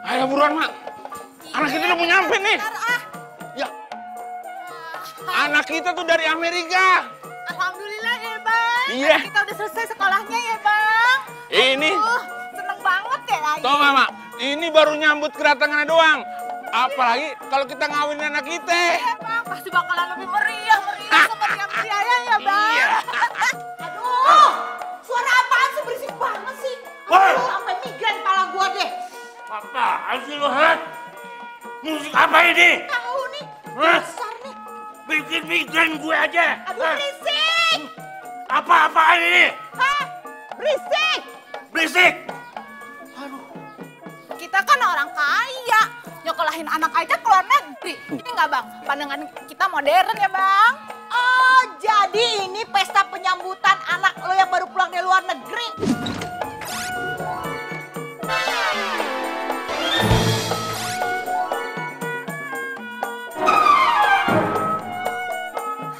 Ayo buruan, Mak. Anak kita udah mau nyampe nih. Ya. Anak kita tuh dari Amerika. Alhamdulillah ya, Bang. Iya. Anak kita udah selesai sekolahnya ya, Bang. Ini. Seneng banget ya lagi. Tau gak, Mak? Ini baru nyambut kedatangannya doang. Apalagi kalau kita ngawinin anak kita. Iya, Bang. Pasti bakalan lebih meriah semeriah-meriahnya ya, Bang. Iya. Aduh, suara apaan sih? Berisik banget sih. Aduh, sampai migrain kepala gua deh. Apaan sih lo, Hat? Musik apa ini? Tahu nih, Hah? besar nih. Bikin migrain gue aja. Aduh, berisik. Apa-apaan ini? Hah? Berisik. Berisik. Kita kan orang kaya. Nyokolahin anak aja ke luar negeri. Ini nggak, Bang? Pandangan kita modern ya, Bang? Oh, jadi ini pesta penyambutan anak lo yang baru pulang dari luar negeri.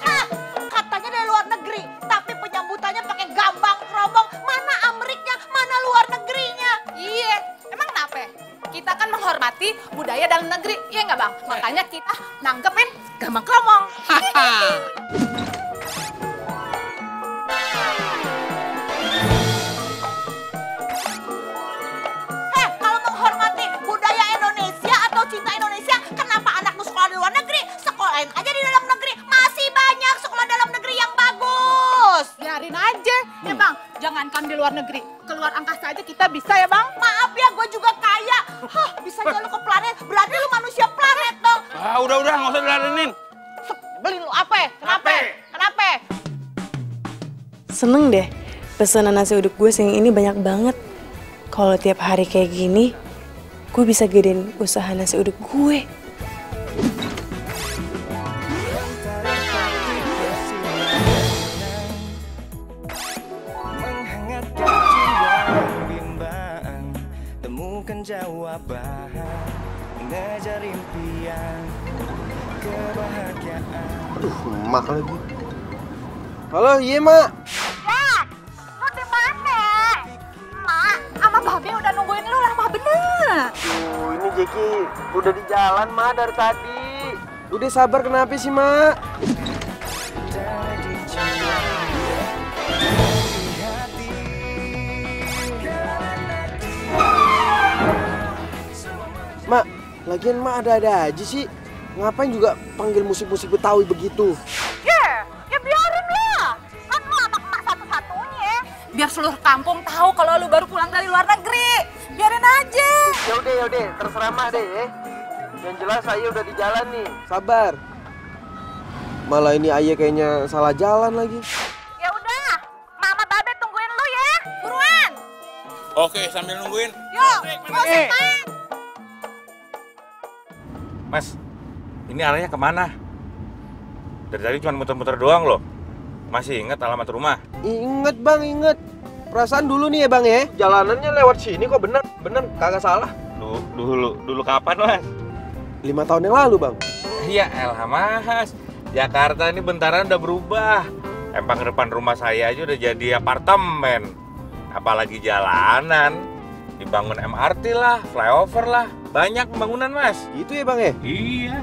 Hah, katanya dari luar negeri, tapi penyambutannya pakai gambang keromong. Mana Ameriknya, mana luar negerinya? Iya, emang kenapa? Kita kan menghormati budaya dalam negeri, iya nggak, Bang? Makanya kita nanggepin gambang keromong. Heh, kalau menghormati budaya Indonesia atau cinta Indonesia, kenapa anakmu sekolah di luar negeri? Sekolahin aja di dalam negeri. Masih banyak sekolah dalam negeri yang bagus. Biarin aja, ya Bang. Jangankan di luar negeri, keluar angkasa aja kita bisa ya, Bang. Maaf ya, gue juga kaya. Hah, bisa jalan ke planet, berarti lu manusia planet dong. Ah, udah, nggak usah diladenin. Beli lu apa? Kenapa? Kenapa? Seneng deh, pesanan nasi uduk gue yang ini banyak banget. Kalau tiap hari kayak gini, gue bisa gedein usaha nasi uduk gue. Menghangatkan jiwa bimbang, temukan jawaban, mengejar impian, kebahagiaan. Aduh, emak lagi. Halo, iya mak. Ya, lu di mana? Mak, sama Babe udah nungguin lu lama bener. Tuh, ini Jeki udah di jalan mak dari tadi. Udah sabar kenapa sih mak? Dari jiwa, dari hati, Mak, lagian mak ada-ada aja sih. Ngapain juga panggil musik-musik Betawi begitu? Ya biarin lah. Kan lu anak emak satu-satunya. Biar seluruh kampung tahu kalau lu baru pulang dari luar negeri. Biarin aja. Yaudah, terserah mak deh ya. Yang jelas saya udah di jalan nih. Sabar. Malah ini ayah kayaknya salah jalan lagi. Ya udah, Mama Babe tungguin lu ya. Buruan. Oke, sambil nungguin. Yuk, musik, Mak. Mas, ini arahnya kemana? Dari tadi cuma muter-muter doang loh. Masih ingat alamat rumah? Ingat bang, inget. Perasaan dulu nih ya bang ya. Jalanannya lewat sini kok bener kagak salah. Dulu kapan, Mas? 5 tahun yang lalu bang. Iya, elah Mas. Jakarta ini bentaran udah berubah. Empang depan rumah saya aja udah jadi apartemen. Apalagi jalanan. Dibangun MRT lah, flyover lah. Banyak pembangunan, Mas. Gitu ya bang ya? Iya.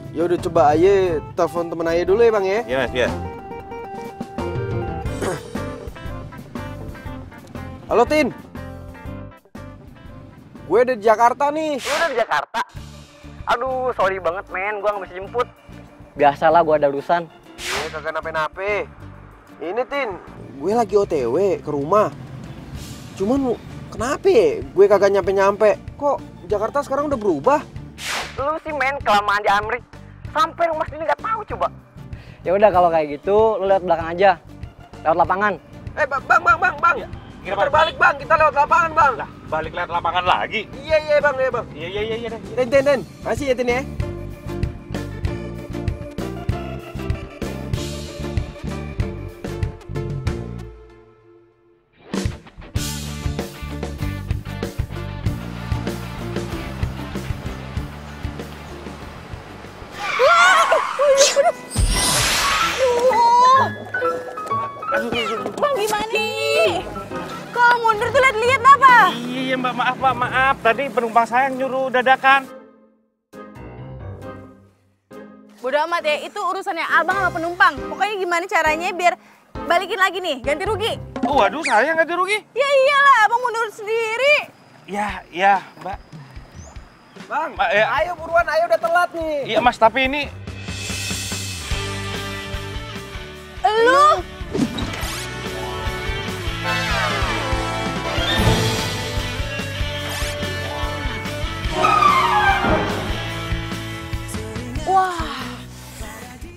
Ya udah coba aja telepon temen ayah dulu ya bang ya. Iya, Mas, ya. Halo Tin. Gue udah di Jakarta nih. Lu udah di Jakarta? Aduh, sorry banget men, gua nggak bisa jemput. Biasalah gua ada urusan. Kagak nape-nape. Ini Tin, gue lagi OTW ke rumah. Cuman kenapa ya gue kagak nyampe-nyampe? Kok Jakarta sekarang udah berubah? Lu sih men, kelamaan di Amerika. Sampai rumah sini nggak tahu coba. Ya udah kalau kayak gitu, lu lewat belakang aja. Lewat lapangan. Bang. Ya, Kita balik bang, kita lewat lapangan bang. Lah, balik lewat lapangan lagi. Iya bang. Iya deh. Ten. Makasih ya Tin ya. bener tuh, lihat apa? Iya mbak, maaf mbak, maaf. Tadi penumpang saya yang nyuruh dadakan. Bodo amat ya, itu urusannya abang sama penumpang. Pokoknya gimana caranya biar balikin lagi nih, ganti rugi. Oh, waduh, saya nggak rugi. Ya iyalah, abang mundur sendiri. Ya, mbak. Bang, Mbak, ya. ayo buruan, ayo udah telat nih. Iya mas, tapi ini... Lu? Wah,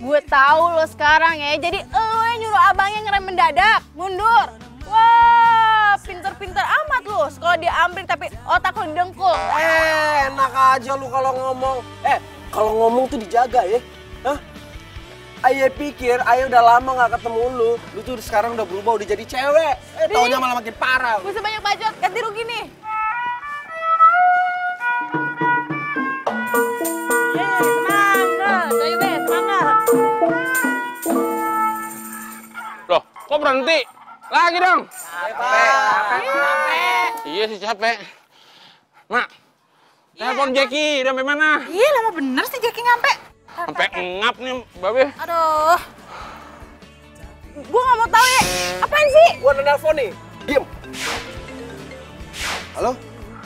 gue tahu lo sekarang ya. Jadi lo yang nyuruh abangnya ngerem mendadak, mundur. Wah, pinter-pinter amat lo. Sekolah di Amrik tapi otak lo dengkul. Enak aja lu kalau ngomong. Kalau ngomong tuh dijaga ya. Hah? Ayah pikir, Ayah udah lama gak ketemu lu. Lu tuh sekarang udah berubah, udah jadi cewek. Taunya malah makin parah. Gue sebanyak bacot, ganti rugi nih. Loh, kok berhenti? Lagi dong. Capek. Iya sih capek. Mak, telepon Jackie, udah sampai mana? Iya, lama bener sih Jackie nyampe. Sampai ngap nih, Babe. Aduh. Gue gak mau tahu ya. Apaan sih? Gua nelfon nih. Diem. Halo?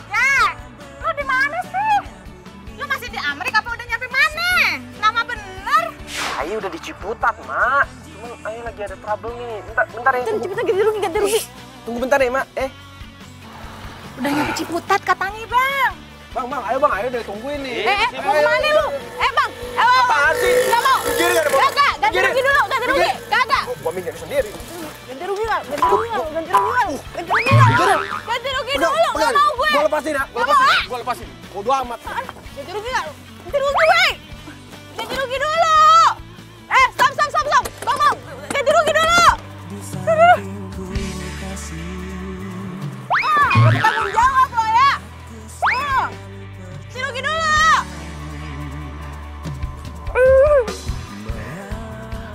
Ya, lu di mana sih? Lu masih di Amerika apa udah nyampe mana? Lama bener. Ayah udah di Ciputat, Mak. Cuman Ayah lagi ada trouble nih. Bentar ya. Cepet ganti rugi. Tunggu bentar ya, Mak. Udah nyampe Ciputat katanya, Bang. Bang, ayo udah ditungguin nih. Mau kemana lu? Bang. Apaan sih? Gak mau. Minggir gak ada mau? Kagak, ganti rugi dulu, ganti rugi. Kagak. Gua minggir sendiri. Ganti rugi nggak? Ganti rugi dulu, nggak mau gue. Gua lepasin ya. Gua lepasin. Bodo amat. Ganti rugi nggak? Ganti rugi, wey. Ganti rugi dulu. Stop. Bang. Ganti rugi dulu. Tanggung jawab lo ya. Ganti rugi dulu.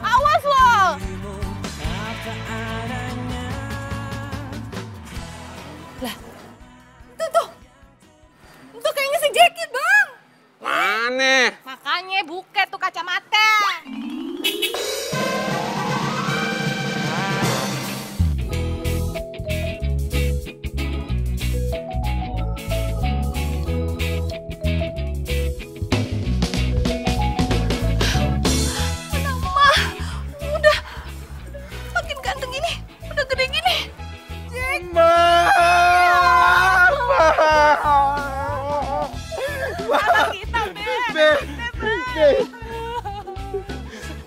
Awas lo. Lah, itu kayaknya si Jackie, Bang. Mana? Makanya buket tuh kacamata. Anak mah, udah makin ganteng ini, udah gede gini. Jack. Anak kita,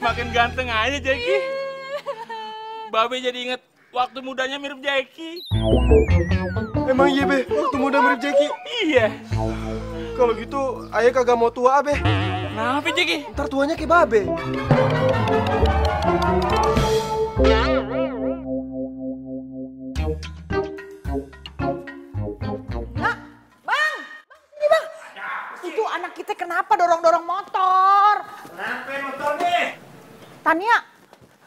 Makin ganteng aja Jackie. Babe jadi inget waktu mudanya mirip Jackie. Emang iya, Be? Waktu muda mirip Jackie? Iya. Kalau gitu, Ayah kagak mau tua, Be. Kenapa Jackie? Ntar tuanya kayak Babe. Bang, sini Bang. Itu anak kita kenapa dorong-dorong motor? Kenapa motor nih? Tania,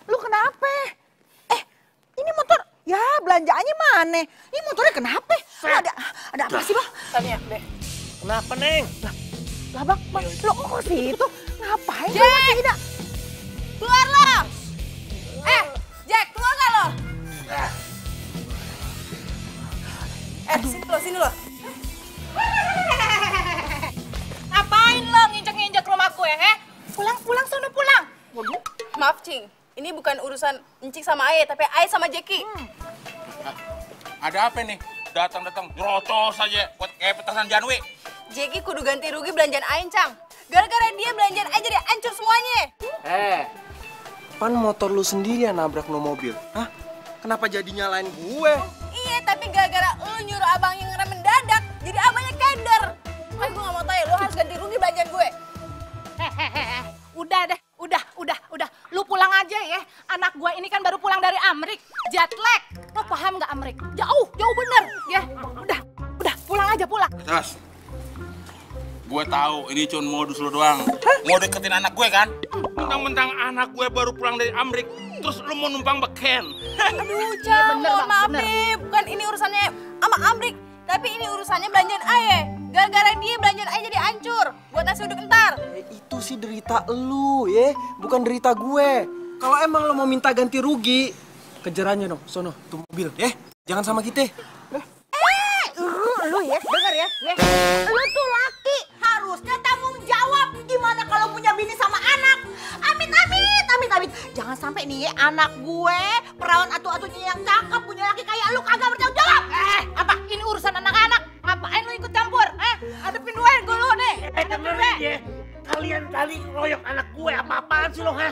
lu kenapa? Ini motor, ya belanjaannya mana? Ini motornya kenapa? Lu ada apa sih Bang? Tanya deh. Kenapa Neng? Lah Bang, lu kok situ? Ngapain lu masih tidak? Keluar lo! Jack, keluar gak lo? Sini lo. Ngapain lo nginjek-nginjek rumahku ya? Pulang, sono pulang. Maaf, Cing. Ini bukan urusan Encik sama Aye, tapi Aye sama Jackie. Ada apa nih? Datang-datang nyerocos aja buat kayak petasan Janwi. Jackie kudu ganti rugi belanjaan Aye, Cang. Gara-gara dia belanjaan Aye jadi hancur semuanya. Pan motor lu sendiri yang nabrak no mobil. Hah? Kenapa jadi nyalain gue? Iya, tapi gara-gara lu nyuruh abang yang ngerem mendadak, jadi abangnya keder. Kan gue gak mau tahu ya, lu harus ganti rugi belanjaan gue. Udah deh, udah. Lu pulang aja ya. Anak gua ini kan baru pulang dari Amrik, jet lag. Lo paham nggak Amrik? Jauh bener. Ya, udah pulang aja. Terus, gue tahu ini cuma modus lo doang. Mau deketin anak gue kan? Mentang-mentang anak gue baru pulang dari Amrik, terus lu mau numpang beken. Aduh, Cang, mohon maaf nih. Bukan ini urusannya sama Amrik, tapi ini urusannya belanjaan Aye. Gara-gara dia belanjaan Aye jadi hancur. Buat nasi uduk entar. Itu sih derita lu ya, bukan derita gue. Kalau emang lo mau minta ganti rugi, kejar aja dong, sono, tuh mobil ya. Jangan sama kita. Lu ya, denger ya. Lu tuh laki, harusnya tanggung jawab. Gimana kalau punya bini sama anak? Amit, amit, amit, amit. Jangan sampai nih anak gue, perawan atu-atunya yang cakep, punya laki kayak lu kagak bertanggung jawab. Apa? Ini urusan anak-anak. Ngapain lu ikut campur? Hadepin gue lu nih. Dengerin ya, kalian kali royok anak gue, apa-apaan sih lo, ha?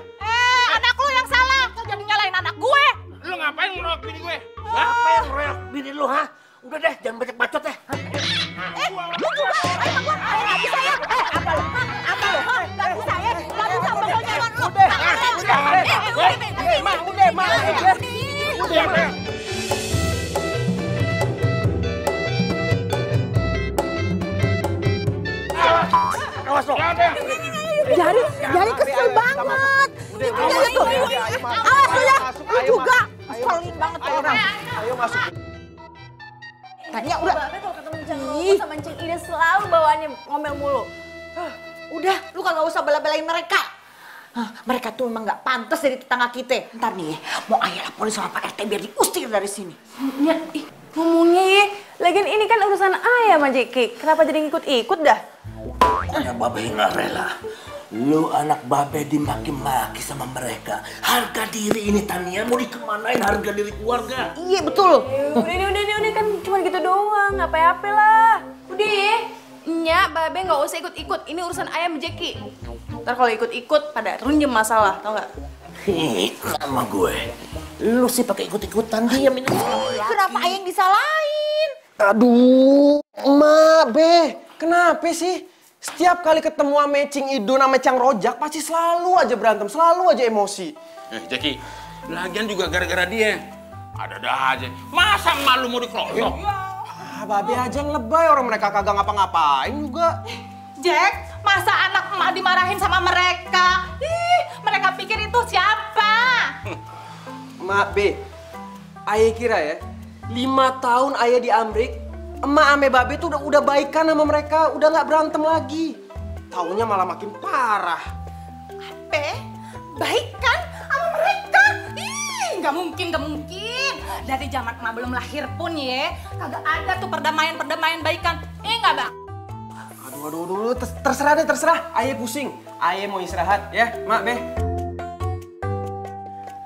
Anak lu yang salah, kok jadi nyalain anak gue? Lu ngapain ngeroyok bini gue? Siapa yang ngeroyok bini lu, ha? Udah deh, jangan banyak bacot deh. Lu juga, nggak bisa ya? Apa lu? Nggak bisa ya? Nggak bisa pokoknya lu. Udah. Awas lo. Jadi kesel banget. Jadi tuh. Awas lu ya. Lu juga. Keselin banget tuh orang. Ayo masuk. Tanya udah. Babe kalau ketemu Cang Rogo sama Cing Ida selalu bawaannya ngomel mulu. Udah, lu kagak usah bela-belain mereka. Mereka tuh emang nggak pantas dari tetangga kita. Ntar nih, mau ayah laporin sama Pak RT biar diusir dari sini. Ya, ngomongnya ya. Lagian ini kan urusan ayah sama Jeki. Kenapa jadi ngikut-ikut dah? Pokoknya Babe nggak rela. Lu anak Babe dimaki-maki sama mereka. Harga diri ini Tania mau dikemanain harga diri keluarga? Iya betul. Udah kan cuma gitu doang. Apa-apa lah. Udah ya. Nya, Babe nggak usah ikut-ikut. Ini urusan ayam Jeki. Ntar kalau ikut-ikut pada runjem masalah, tau nggak? Sama gue. Lu sih pakai ikut-ikutan diam ini. Kenapa ayah yang disalahin? Aduh, Mak, Be, kenapa sih? Setiap kali ketemu sama Cing Idun sama Cang Rojak, pasti selalu aja berantem, selalu aja emosi. Jeki, lagian juga gara-gara dia. Ada-ada aja. Masa emak lu mau dikeroyok? Babe aja yang lebay, orang mereka kagak ngapa-ngapain juga. Jack, masa anak emak dimarahin sama mereka? Mereka pikir itu siapa? Mak, Be, Ayah kira ya, 5 tahun Ayah di Amrik, emak ame Babe tuh udah baikan sama mereka, udah nggak berantem lagi. Taunya malah makin parah. Baikan sama mereka? Nggak mungkin. Dari zaman emak belum lahir pun ya, kagak ada tuh perdamaian baikan. Nggak, Bang? Aduh, terserah. Ayah pusing. Ayah mau istirahat ya, Mak, Be.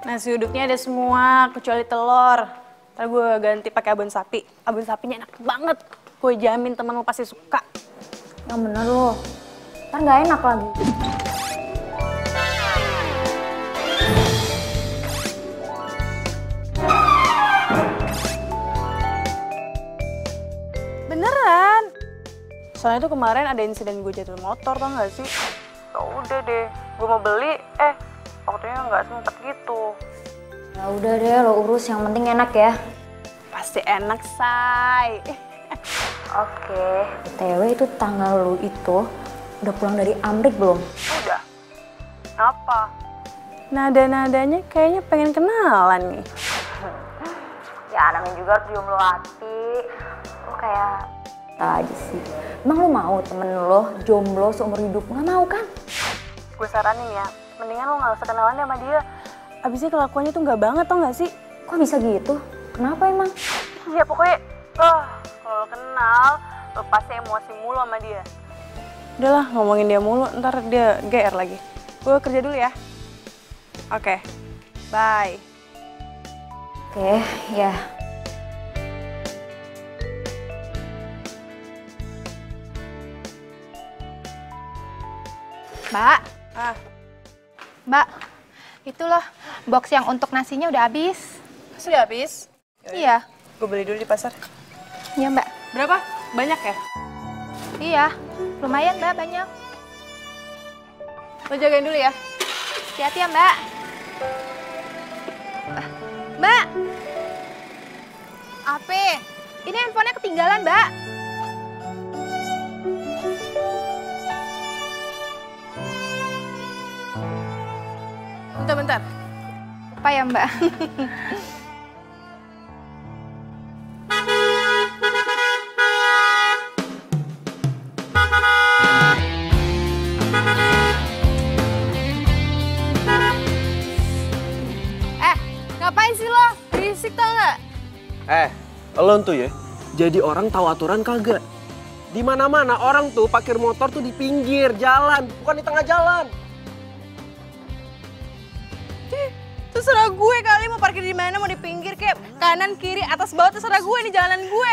Nasi uduknya ada semua, kecuali telur. Ntar gue ganti pakai abon sapi. Abon sapinya enak banget. Gue jamin temen lo pasti suka. Yang bener lo. Ntar nggak enak lagi. Beneran. Soalnya tuh kemarin ada insiden gue jatuh motor, tau gak sih? Ya udah deh, gue mau beli, waktunya nggak sempet gitu. Ya udah deh, lo urus, yang penting enak ya. Pasti enak, say. Oke. BTW itu tanggal lu itu udah pulang dari Amrik belum? Udah. Apa? Nada-nadanya kayaknya pengen kenalan nih. Ya namanya juga harus jomblo hati. Lo kayak aja sih. Emang lo mau temen lo jomblo seumur hidup? Nggak mau kan? Gue saranin ya, mendingan lo nggak usah kenalan sama dia. Abisnya kelakuannya tuh nggak banget, tau nggak sih? Kok bisa gitu? Kenapa emang? Ya pokoknya, kalau lo kenal, lo pasti emosi mulu sama dia. Udahlah, ngomongin dia mulu, ntar dia GR lagi. Gue kerja dulu ya. Oke, bye. Oke, ya. Mbak. Mbak, itu loh box yang untuk nasinya udah habis. Sudah habis? Iya. Gue beli dulu di pasar. Iya, Mbak. Berapa? Banyak ya? Iya, lumayan Mbak, banyak. Lo jagain dulu ya. Hati-hati ya, Mbak. Mbak. Apa? Ini handphonenya ketinggalan, Mbak. Bentar. Apa ya, Mbak? Lo tuh ya, jadi orang tahu aturan kagak? Di mana-mana orang tuh parkir motor tuh di pinggir jalan, bukan di tengah jalan. Terserah gue kali mau parkir di mana, mau di pinggir kayak kanan, kiri, atas, bawah, terserah gue, ini jalanan gue.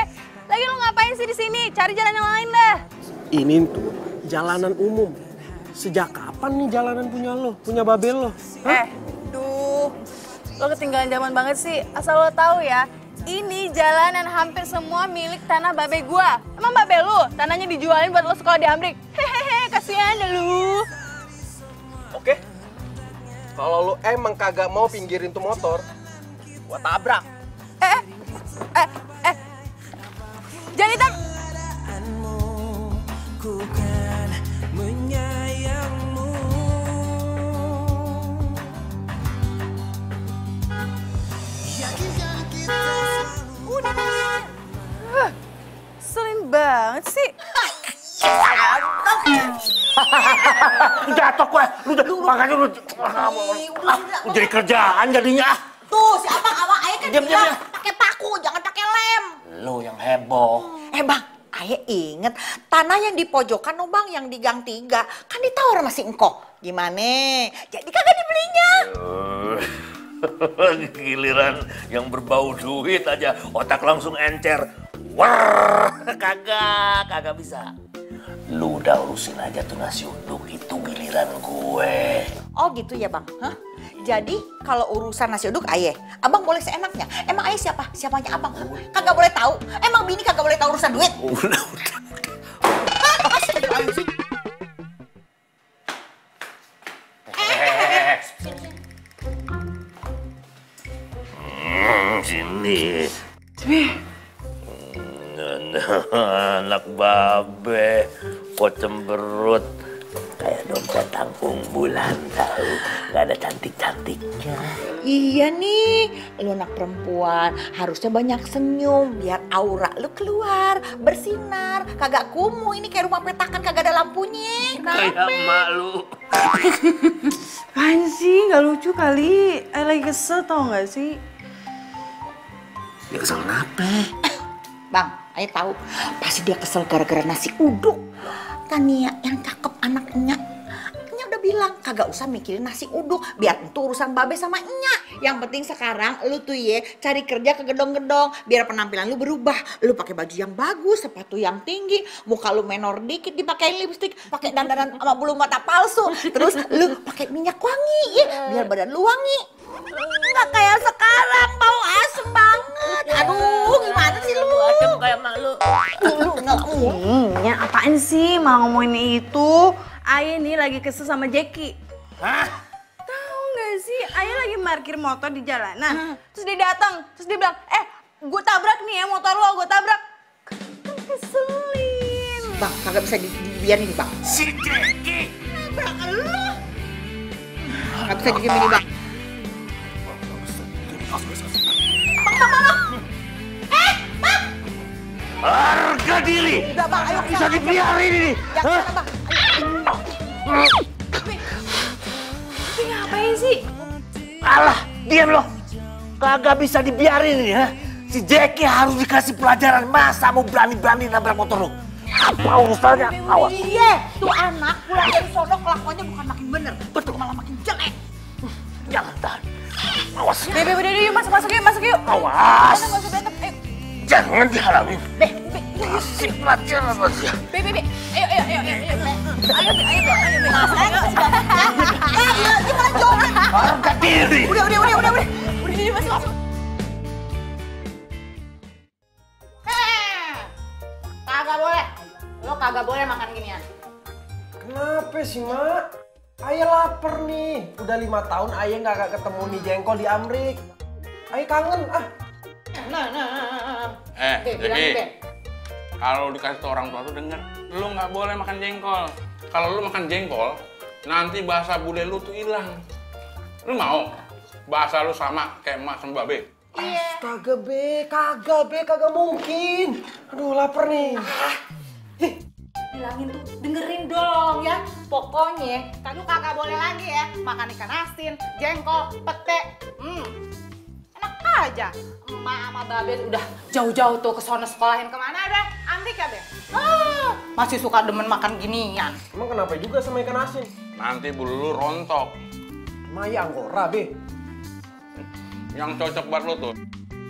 Lagi lo ngapain sih di sini? Cari jalan yang lain dah. Ini tuh jalanan umum. Sejak kapan nih jalanan punya lo, punya babel lo? Lo ketinggalan zaman banget sih. Asal lo tahu ya, ini jalanan hampir semua milik tanah babe gue. Emang babe lo tanahnya dijualin buat lo sekolah di Amrik? Hehehe, kasihan deh lu. Oke. Kalau lo emang kagak mau pinggirin tuh motor, gua tabrak. Jangan hitam. Ku kan menyayangmu. Yakinkah kita Selin banget sih. Jatuh gue, makanya lu jadi kerjaan jadinya. Tuh, si Abang awak ayah kan Diam, bilang diam. pakai paku, jangan pakai lem. Lu yang heboh. Bang, ayah inget tanah yang di pojokan oh bang, yang di gang 3 kan ditawar sama si Engkok. Gimana? Jadi kagak dibelinya. Giliran yang berbau duit aja otak langsung encer. Wah, kagak bisa. Lu udah urusin aja tuh nasi uduk, itu giliran gue. Oh gitu ya bang? Hah? Jadi kalau urusan nasi uduk ayah, abang boleh seenaknya. Emang ayah siapa? Siapanya abang? Kagak boleh tahu. Emang bini kagak boleh tahu urusan duit? Udah. Sini. Anak babe, kok cemberut kayak dompet tampung bulan tahu, nggak ada cantik-cantiknya. Iya nih, lu anak perempuan harusnya banyak senyum biar aura lu keluar, bersinar, kagak kumuh. Ini kayak rumah petakan kagak ada lampunya. Kayak emak lu. Apaan sih? Nggak lucu kali. Lagi kesel tau nggak sih? Dia kesel kenapa? Bang, ayah tahu pasti dia kesel gara-gara nasi uduk. Tania yang cakep anaknya. Nya udah bilang kagak usah mikirin nasi uduk, biar itu urusan babe sama Nya. Yang penting sekarang lu tuh ye cari kerja ke gedong-gedong biar penampilan lu berubah. Lu pakai baju yang bagus, sepatu yang tinggi, muka lu menor dikit dipakein lipstik, pakai dandanan sama bulu mata palsu. Terus lu pakai minyak wangi ya, biar badan lu wangi. Nggak kayak sekarang bau asem banget. Aduh, gimana sih lu? Adem kayak emak lu. Lu nggak Ya apaan sih malah ngomongin itu? Ayah nih lagi kesel sama Jackie. Hah? Tahu nggak sih? Ayah lagi parkir motor di jalanan. Terus dia datang, terus dia bilang, gue tabrak nih ya motor lo, gue tabrak. Kan keselin. Bang, kagak bisa dibiarin bang. Si Jackie. Nabrak lu. Nggak bisa didiemin bang. Bang! Harga diri. Udah bang, ayo Bisa dibiarin ini. Jangan bang. Tapi ngapain sih? Alah, diam lo. Kagak bisa dibiarin ini ya. Si Jackie harus dikasih pelajaran, masa mau berani-berani nabrak motor lo. Apa urusannya? Awas. Iya, tuh anak pulang dari sono kelakuannya bukan makin bener, betul malah makin jelek. Jangan tahan. Awas. Bebe, yuk masuk yuk. Awas. Nggak usah berantem, ayo. Jangan dihalangin. Kasih pelajaran aja. Bebe, ayo. Ayo. Gimana jawabnya? Harga diri. Udah, masuk. Kagak boleh. Lo kagak boleh makan ginian. Kenapa sih, Mak? Ayah lapar nih. Udah 5 tahun ayah nggak ketemu nih jengkol di Amrik. Ayah kangen, Jadi kalau dikasih tuh orang tua tuh denger, lu nggak boleh makan jengkol. Kalau lu makan jengkol, nanti bahasa bude lu tuh hilang. Lu mau bahasa lu sama kayak emak sama babe? Astaga, kagak mungkin. Aduh, lapar nih. Bilangin tuh, dengerin dong ya. Pokoknya kagak boleh lagi ya makan ikan asin, jengkol, pete. Enak aja. Emak sama Babe udah jauh-jauh tuh ke sono sekolahin kemana deh? Amrik ya, Be? Masih suka demen makan ginian. Emang kenapa juga sama ikan asin? Nanti bulu lu rontok. Maya Anggora, Be. Yang cocok buat lo tuh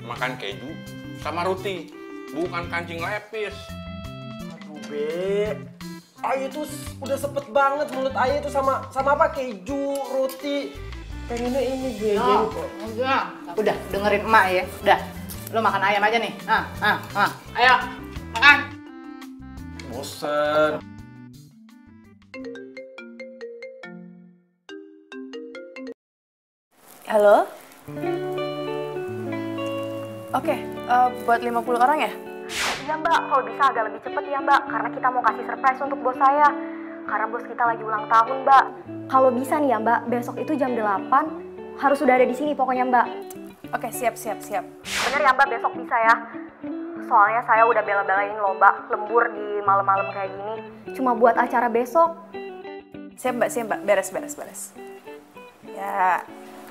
makan keju sama roti, bukan kancing lepis. Aduh, Be. Ayo tuh udah sepet banget mulut Ayo tuh sama apa? Keju, roti. Pengennya ini, Be. Udah dengerin emak ya. Udah, lo makan ayam aja nih. Ayo, makan. Bosen. Halo? Oke, buat 50 orang ya? Iya mbak, kalau bisa agak lebih cepet ya mbak, karena kita mau kasih surprise untuk bos saya. Karena bos kita lagi ulang tahun mbak. Kalau bisa nih ya mbak, besok itu jam 8 harus sudah ada di sini pokoknya mbak. Oke, siap. Bener ya mbak, besok bisa ya. Soalnya saya udah bela-belain loh mbak, lembur di malam-malam kayak gini. Cuma buat acara besok. Siap mbak, beres. Ya,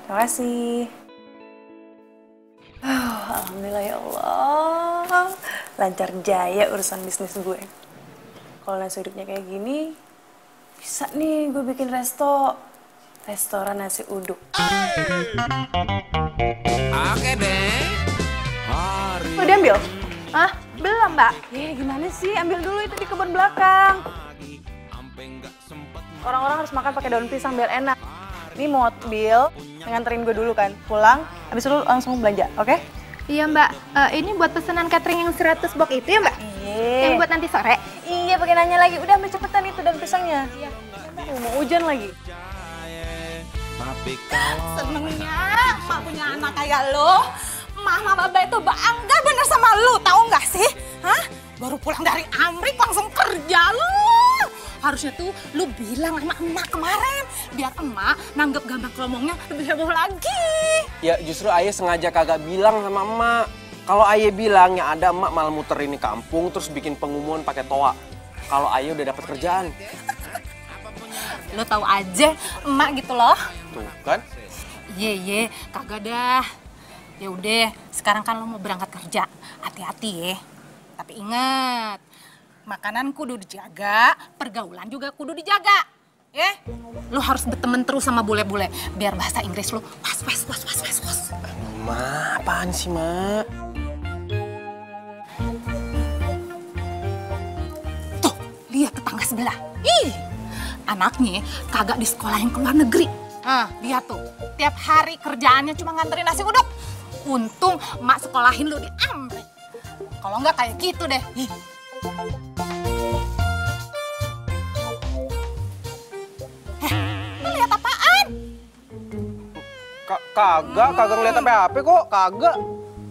terima kasih. Alhamdulillah ya Allah, lancar jaya urusan bisnis gue. Kalau nasi uduknya kayak gini, bisa nih gue bikin restoran nasi uduk. Oke deh. Udah ambil? Hah? Belum, Mbak. Gimana sih? Ambil dulu itu di kebun belakang. Orang-orang harus makan pakai daun pisang biar enak. Ini mobil, nganterin gue dulu kan, pulang, habis itu langsung belanja, oke? Iya, Mbak. Ini buat pesanan catering yang 100 box itu ya, Mbak? Iya. Yang buat nanti sore? Iya, pakai nanya lagi. Udah ambil cepetan itu daun pisangnya. Iya. Mau hujan lagi. Senengnya emak punya anak kayak lo. Mama Baba itu bangga bener sama lo, tahu nggak sih? Hah? Baru pulang dari Amrik langsung kerja lo. Harusnya tuh lu bilang sama emak kemarin, biar emak nanggep gambar kelomongnya lebih heboh lagi. Ya justru Ayah sengaja kagak bilang sama emak. Kalau Ayah bilang ya ada emak malah muter ini kampung terus bikin pengumuman pakai toa. Kalau Ayah udah dapat kerjaan. Lo tahu aja emak gitu loh. Tuh kan? Iya, kagak dah. Ya udah, sekarang kan lo mau berangkat kerja. Hati-hati ya. Tapi ingat, makanan kudu dijaga, pergaulan juga kudu dijaga. Ya? Lo harus berteman terus sama bule-bule biar bahasa Inggris lo was. Ma, apaan sih, Ma? Tuh, lihat tetangga sebelah. Ih, anaknya kagak di sekolah yang ke luar negeri. Lihat tuh, tiap hari kerjaannya cuma nganterin nasi uduk. Untung emak sekolahin lu di Amrik. Kalau nggak kayak gitu deh. Lu lihat apaan? Kagak ngeliat apa-apa kok, kagak.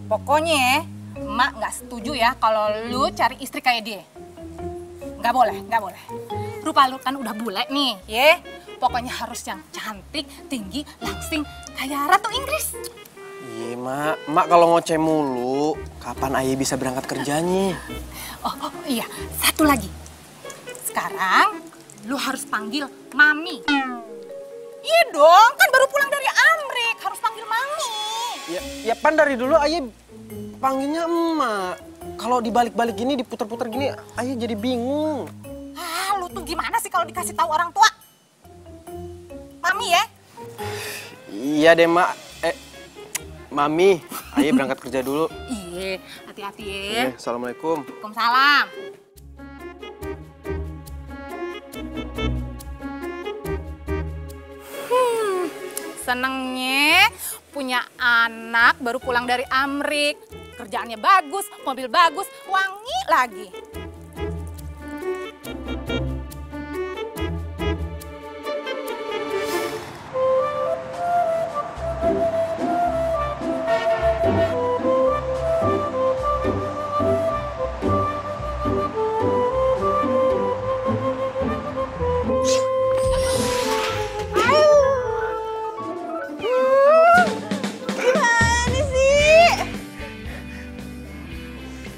Pokoknya emak nggak setuju ya kalau lu cari istri kayak dia. Nggak boleh. Rupa lu kan udah bule nih, ya. Pokoknya harus yang cantik, tinggi, langsing, kayak Ratu Inggris. Iya, Mak kalau ngoceh mulu, kapan Ayah bisa berangkat kerjanya? Oh iya, satu lagi. Sekarang lu harus panggil Mami. Iya dong, kan baru pulang dari Amrik, harus panggil Mami. Ya pan dari dulu Ayah panggilnya emak. Kalau dibalik-balik gini, diputer-puter gini, Ayah jadi bingung. Lu tuh gimana sih kalau dikasih tahu orang tua? Mami ya? Iya deh, Mak. Mami, Ayah berangkat kerja dulu. Iya, hati-hati ya. Iya, Assalamualaikum. Waalaikumsalam. Senengnya punya anak baru pulang dari Amrik. Kerjaannya bagus, mobil bagus, wangi lagi.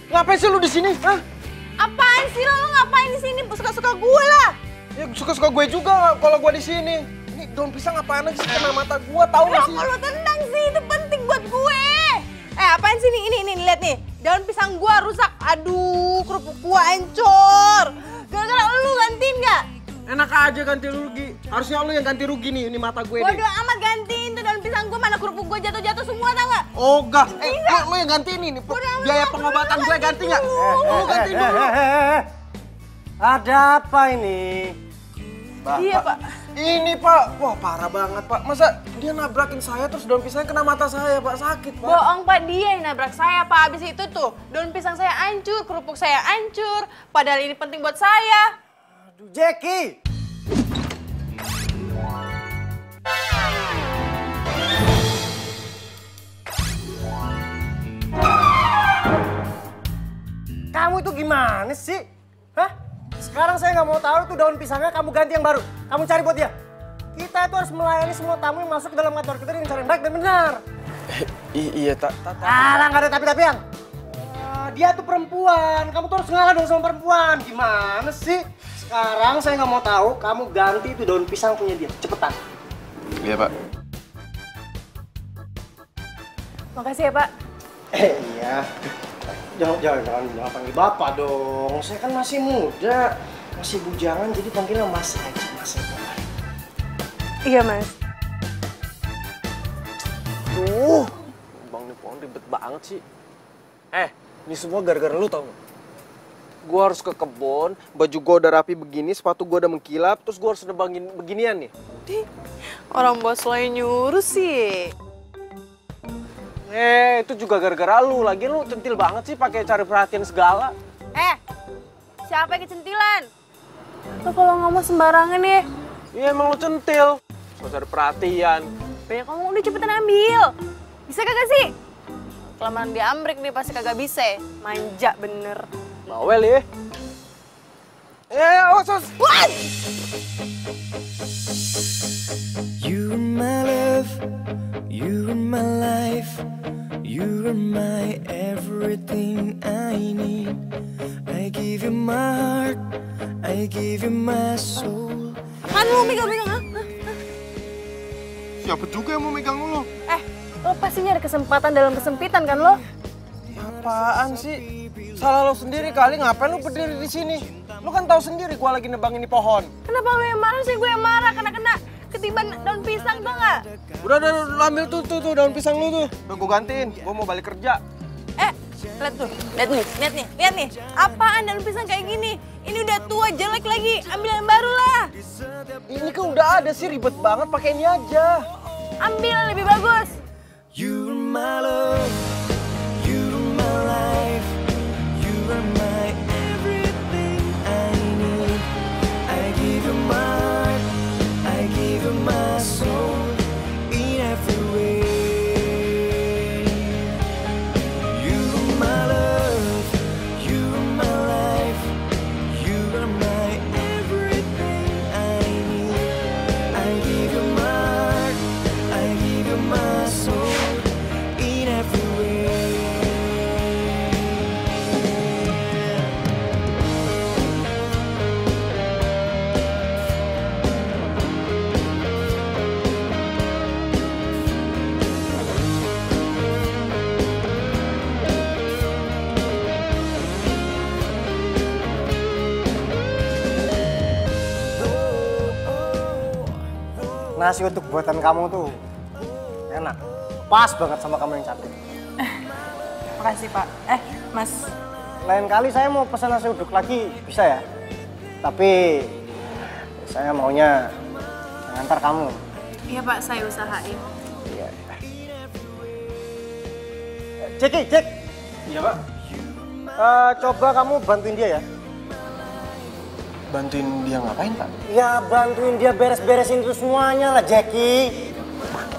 Ngapain sih lu di sini? Hah? Apaan sih lo ngapain di sini? Suka-suka gue lah. Ya suka-suka gue juga kalau gue di sini. Ini daun pisang apaan lagi sih kena mata gue, tahu nggak sih? Lo tendang sih, itu penting buat gue. apaan sih nih? Ini lihat nih. Daun pisang gua rusak. Aduh, kerupuk gua hancur. Gara-gara lu gantiin nggak? Enak aja ganti rugi. Harusnya lu yang ganti rugi nih, ini mata gue nih. Bodo amat gantiin tuh daun pisang gua, mana kerupuk gua jatuh-jatuh semua tau nggak? Oh enggak, lu yang gantiin ini. Biaya pengobatan gue ganti nggak? Lu ganti dulu. Ada apa ini? Iya, Pak. Ini, Pak. Wah, parah banget, Pak. Masa dia nabrakin saya terus daun pisangnya kena mata saya, Pak? Sakit, Pak. Bohong, Pak. Dia yang nabrak saya, Pak. Habis itu tuh, daun pisang saya hancur, kerupuk saya hancur. Padahal ini penting buat saya. Aduh, Jackie! Kamu itu gimana sih? Hah? Sekarang saya nggak mau tahu tuh daun pisangnya kamu ganti yang baru. Kamu cari buat dia. Kita itu harus melayani semua tamu yang masuk ke dalam kantor kita dengan cara yang baik dan benar. Iya, tak. Alah, nggak ada tapi-tapian. Dia tuh perempuan. Kamu tuh harus ngalah dong sama perempuan. Gimana sih? Sekarang saya nggak mau tahu. Kamu ganti itu daun pisang punya dia. Cepetan. Iya, Pak. Makasih ya, Pak. Iya. Jangan panggil bapak dong. Saya kan masih muda, masih bujangan, jadi panggilnya mas aja, mas aja. Iya, Mas. Bang Nipon ribet banget sih. Ini semua gara-gara lu tau gak? Gue harus ke kebun, baju gue udah rapi begini, sepatu gue udah mengkilap, terus gue harus nebangin beginian nih. Orang bos lo yang nyuruh sih. Itu juga gara-gara lu. Lagi lu centil banget sih pakai cari perhatian segala. Siapa yang kecentilan? Lo kalau ngomong sembarangan ya. Iya emang lu centil. So cari perhatian. Banyak ngomong, udah cepetan ambil. Bisa kagak sih? Kelamaan di Amrik nih pasti kagak bisa. Manja bener. Bawel ya. Awas. What? You are my love, you are my life, you are my everything I need. I give you my heart, I give you my soul. Kan lu megang-megang, ha? Siapa juga yang mau megang lu? Lo pasti nyari kesempatan dalam kesempitan kan lo? Apaan sih? Salah lo sendiri kali, ngapain lu berdiri di sini? Lu kan tahu sendiri gua lagi nebangin di pohon. Kenapa lo yang marah sih? Gue yang marah karena kena ketiban daun pisang tuh nggak? Udah, lu ambil tuh daun pisang lu tuh. Udah gua gantiin, gua mau balik kerja. Lihat tuh, lihat nih. Apaan daun pisang kayak gini? Ini udah tua, jelek lagi. Ambil yang baru lah. Ini kan udah ada sih, ribet banget, pakai ini aja. Ambil yang lebih bagus. You are my love, you are my life, you are my everything I need. I give you my heart, I give you my soul in every way. You are my love, you are my life, you are my everything I need. I give you my heart, I give you my soul. Nasi untuk buatan kamu tuh enak, pas banget sama kamu yang cantik. Makasih, Pak. Mas. Lain kali saya mau pesan nasi uduk lagi, bisa ya? Tapi saya maunya ngantar kamu. Iya, Pak, saya usahain. Iya. Jack. Iya, Pak. Coba kamu bantuin dia ya. Bantuin dia ngapain, Pak? Ya bantuin dia beres-beresin itu semuanya lah, Jackie.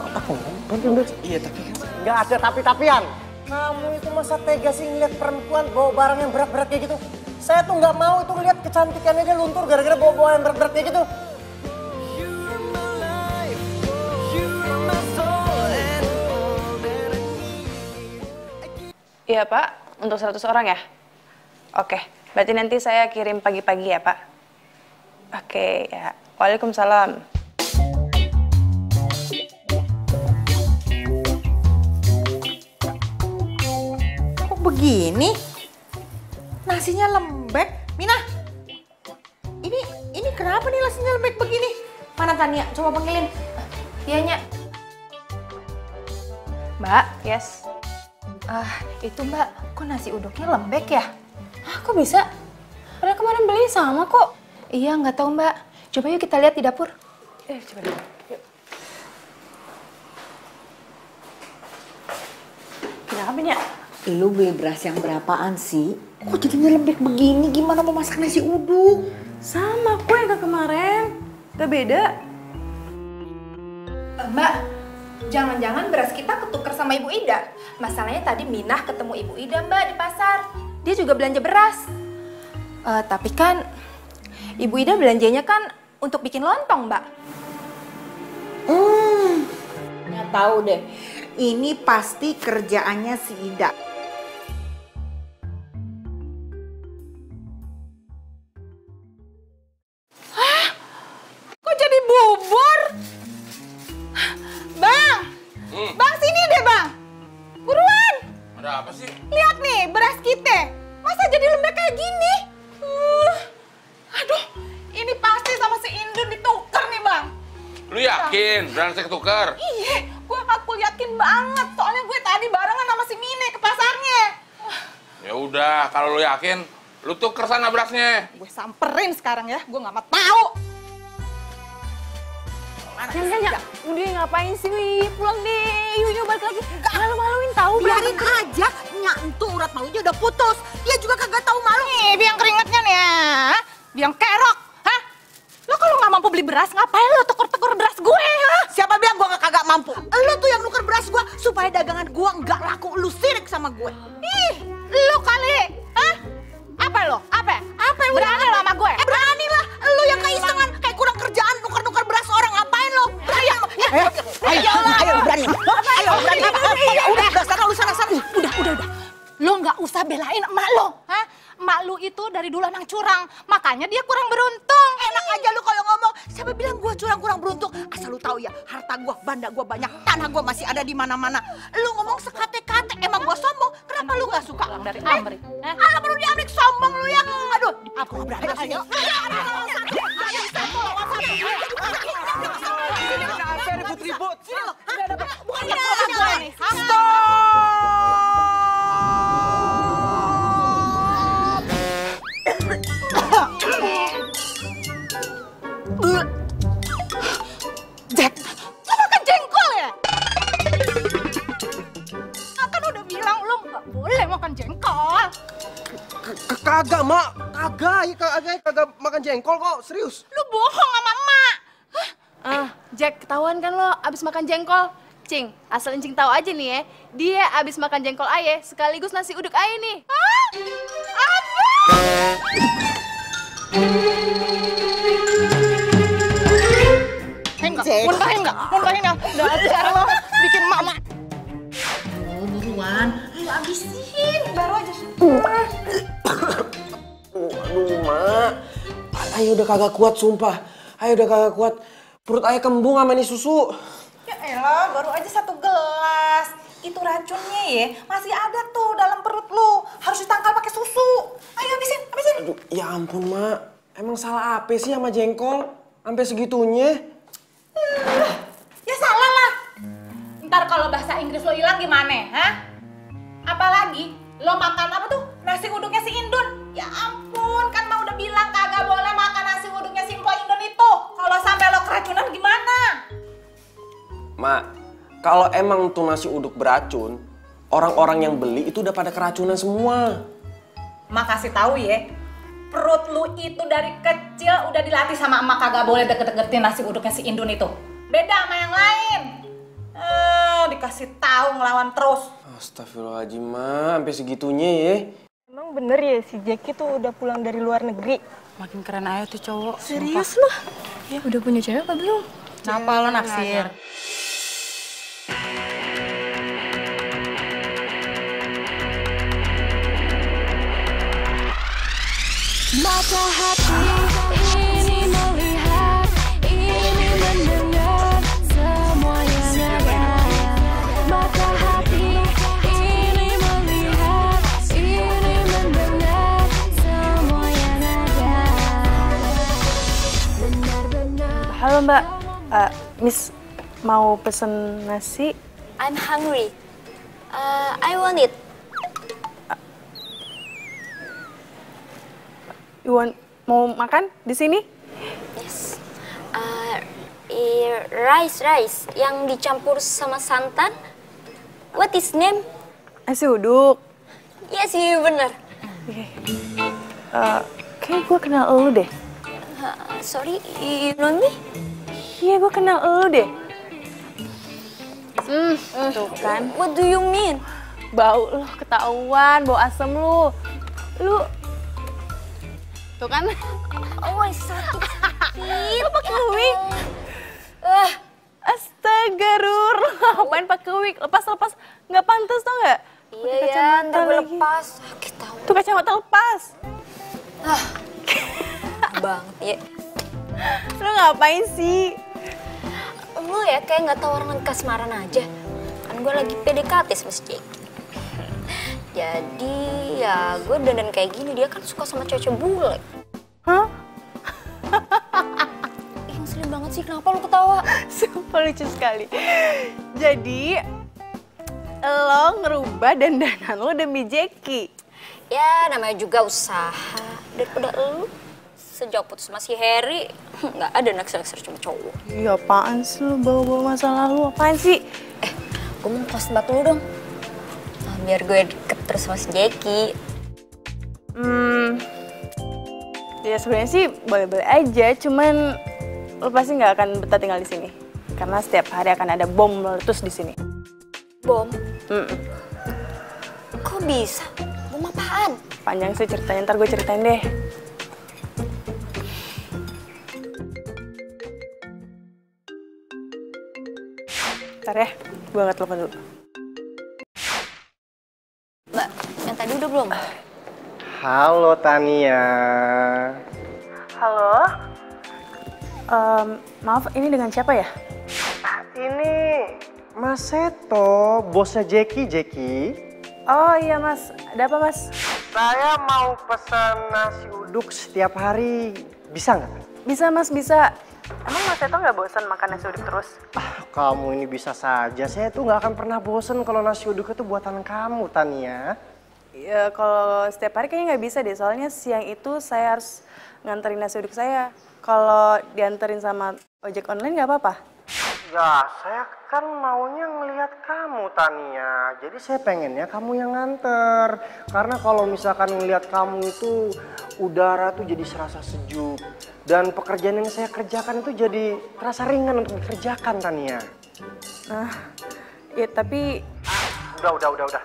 Apa? Bantuin dia? Iya, tapi kan nggak ada tapi-tapian. Kamu itu masa tega sih ngeliat perempuan bawa barang yang berat-berat kayak gitu? Saya tuh nggak mau itu ngeliat kecantikannya dia luntur gara-gara bawa yang berat-berat kayak gitu. Iya, Pak. Untuk 100 orang ya? Oke. Berarti nanti saya kirim pagi-pagi ya, Pak? Oke, ya. Waalaikumsalam. begini? Nasinya lembek. Mina, ini kenapa nih nasinya lembek begini? Mana Tania? Coba panggilin. Iya, Nyak. Mbak, yes. Itu Mbak, kok nasi uduknya lembek ya? Hah, kok bisa? Padahal kemarin beli sama kok. Iya, nggak tahu Mbak. Coba yuk kita lihat di dapur. Coba deh. Kenapa, Nyak? Lu beli beras yang berapaan sih? Kok jadinya lembek begini? Gimana mau masak nasi uduk? Sama kok yang ke kemarin. Gak beda. Mbak, jangan-jangan beras kita ketukar sama Ibu Ida. Masalahnya tadi Minah ketemu Ibu Ida Mbak di pasar. Dia juga belanja beras. Tapi kan Ibu Ida belanjanya kan untuk bikin lontong Mbak. Nggak tahu deh. Ini pasti kerjaannya si Ida. Hah? Kok jadi bubur? Bang! Bang, sini deh, Bang! Buruan! Ada apa sih? Lihat nih, beras kita. Masa jadi lembek kayak gini? Aduh, ini pasti sama si Indun ditukar nih, Bang. Lu yakin beras ketukar? Iya, aku yakin banget. Soalnya gue tadi barengan sama si Mine ke pasarnya. Ya udah, kalau lu yakin, lu tuker sana berasnya. Gue samperin sekarang ya, gue nggak mau tahu. Ya, udah ngapain sih, Wi? Pulang deh, yuk balik lagi. Malu-maluin tahu. Biarin aja, nyantu urat malunya udah putus. Dia juga kagak tahu malu. Nih, biang keringetnya nih ya. Biang kerok, hah? Lo kalau nggak mampu beli beras, ngapain lo tuker-tuker beras gue, ha? Siapa bilang gue kagak mampu? Lo tuh yang nuker beras gue supaya dagangan gue nggak laku. Lu sirik sama gue. Ih, lo kali, hah? Apa lo? Apa yang berani lo sama gue? Berani lah. Lo yang keisengan, kayak kurang kerjaan nuker-nuker beras orang. Ngapain lo? Berani. Ayo, berani. Ayo, berani. Udah, sana lu sana. Udah. Lo nggak usah belain emak lo, hah? Emak lu itu dari dulu emang curang, makanya dia kurang beruntung. Enak aja lu kalau ngomong. Siapa bilang gue curang kurang beruntung? Asal lu tahu ya, harta gue, banda gue banyak, tanah gue masih ada di mana-mana. Lu ngomong sekate-kate, emang gue sombong. Kenapa lu nggak suka? Dari Amrik. Alah perlu di Amrik sombong lu ya. Aduh, aku nggak berani. Ayo. Ribut-ribut. Bukan gue nih. Jack, lu makan jengkol ya? Kan udah bilang lu nggak boleh makan jengkol. Kagak, Mak. Kagak makan jengkol kok, serius. Lu bohong sama emak. Jack, ketahuan kan lo abis makan jengkol? Cing, asal Cing tahu aja nih ya, dia abis makan jengkol aye sekaligus nasi uduk aye nih. Apa? Muntahin nggak? Udah ajar lo bikin emak. Buruan, lu habisin. Baru aja. Aduh, Mak. Ayo udah kagak kuat, sumpah. Ayo udah kagak kuat. Perut ayah kembung sama ini susu. Ya elah, baru aja 1 gelas. Itu racunnya ya, masih ada tuh dalam perut lu. Harus ditangkal pakai susu. Ayo habisin. Aduh, ya ampun, Mak. Emang salah apa sih sama jengkol? Sampai segitunya? Ya salah lah. Ntar kalau bahasa Inggris lo hilang gimana, hah? Apalagi lo makan apa tuh? Nasi uduknya si Indun. Ya ampun, kan mah udah bilang kagak boleh makan nasi uduknya si Mpok Indun itu. Kalau sampai lo keracunan gimana? Mak, kalau emang tuh nasi uduk beracun, orang-orang yang beli itu udah pada keracunan semua. Emak kasih tahu ya, perut lu itu dari kecil udah dilatih sama emak kagak boleh deket-deketin nasi uduknya si Indun itu. Beda sama yang lain. Dikasih tahu ngelawan terus. Astagfirullahaladzim, Mak. Sampai segitunya ya. Emang bener ya si Jackie tuh udah pulang dari luar negeri? Makin keren aja tuh cowok. Serius loh? Ya udah punya cewek apa belum? Kenapa lo naksir? Mata hati ini melihat, ini mendengar semua yang ada. Mata hati ini melihat, Halo Mbak, Miss mau pesen nasi? I'm hungry. I want it. Mau makan di sini? Yes. Rice yang dicampur sama santan. What is name? Nasi uduk. Yes, iya bener. Kayak gue kenal elu deh. Sorry, you know me? Iya, gue kenal elu deh. Tuh kan. What do you mean? Bau lo ketahuan, bau asem lu. Tuh kan. Oh, sakit. Lu pakai wig. Astaga, Rur. Ngapain pakai wig? Lepas nggak pantas tau nggak? Iya, ntar gue lepas. Sakit tau. Tuh kacamata lepas. Banget ya. Lu ngapain sih? Lu ya kayak nggak tahu orang lagi kasmaran aja. Kan gue lagi PDKT sama si Jeki. Jadi ya gue dandan kayak gini, dia kan suka sama cewek bule. Hah? Ngeselin banget sih, kenapa lu ketawa? Sumpah lucu sekali. Jadi lo ngerubah dandanan lo demi Jeki. Ya namanya juga usaha. Daripada lu sejak putus sama si Harry nggak ada naksir-naksir cuma cowok. Iya apaan sih lu bawa-bawa masa lalu, apaan sih? Gue mau kelas batu lu dong. Biar gue deket terus sama si Jeki. Ya sebenarnya sih boleh-boleh aja, cuman lo pasti nggak akan betah tinggal di sini. Karena setiap hari akan ada bom meletus di sini. Bom? Kok bisa? Bom apaan? Panjang sih ceritanya, ntar gue ceritain deh. Ntar ya, gue angkat telepon dulu. Mbak, yang tadi udah belum? Halo Tania. Halo? Maaf, ini dengan siapa ya? Ini Mas Seto, bosnya Jeki. Oh iya Mas, ada apa Mas? Saya mau pesan nasi uduk setiap hari, bisa nggak? Bisa Mas, bisa. Emang Mas Seto nggak bosan makan nasi uduk terus? Kamu ini bisa saja, saya tuh nggak akan pernah bosen kalau nasi uduk itu buatan kamu, Tania. Ya kalau setiap hari kayaknya nggak bisa deh, soalnya siang itu saya harus nganterin nasi uduk saya. Kalau dianterin sama ojek online nggak apa-apa? Ya, saya kan maunya ngelihat kamu, Tania. Jadi saya pengennya kamu yang nganter. Karena kalau misalkan ngelihat kamu itu udara tuh jadi serasa sejuk. Dan pekerjaan yang saya kerjakan itu jadi terasa ringan untuk dikerjakan, Tania. Ya tapi... Udah.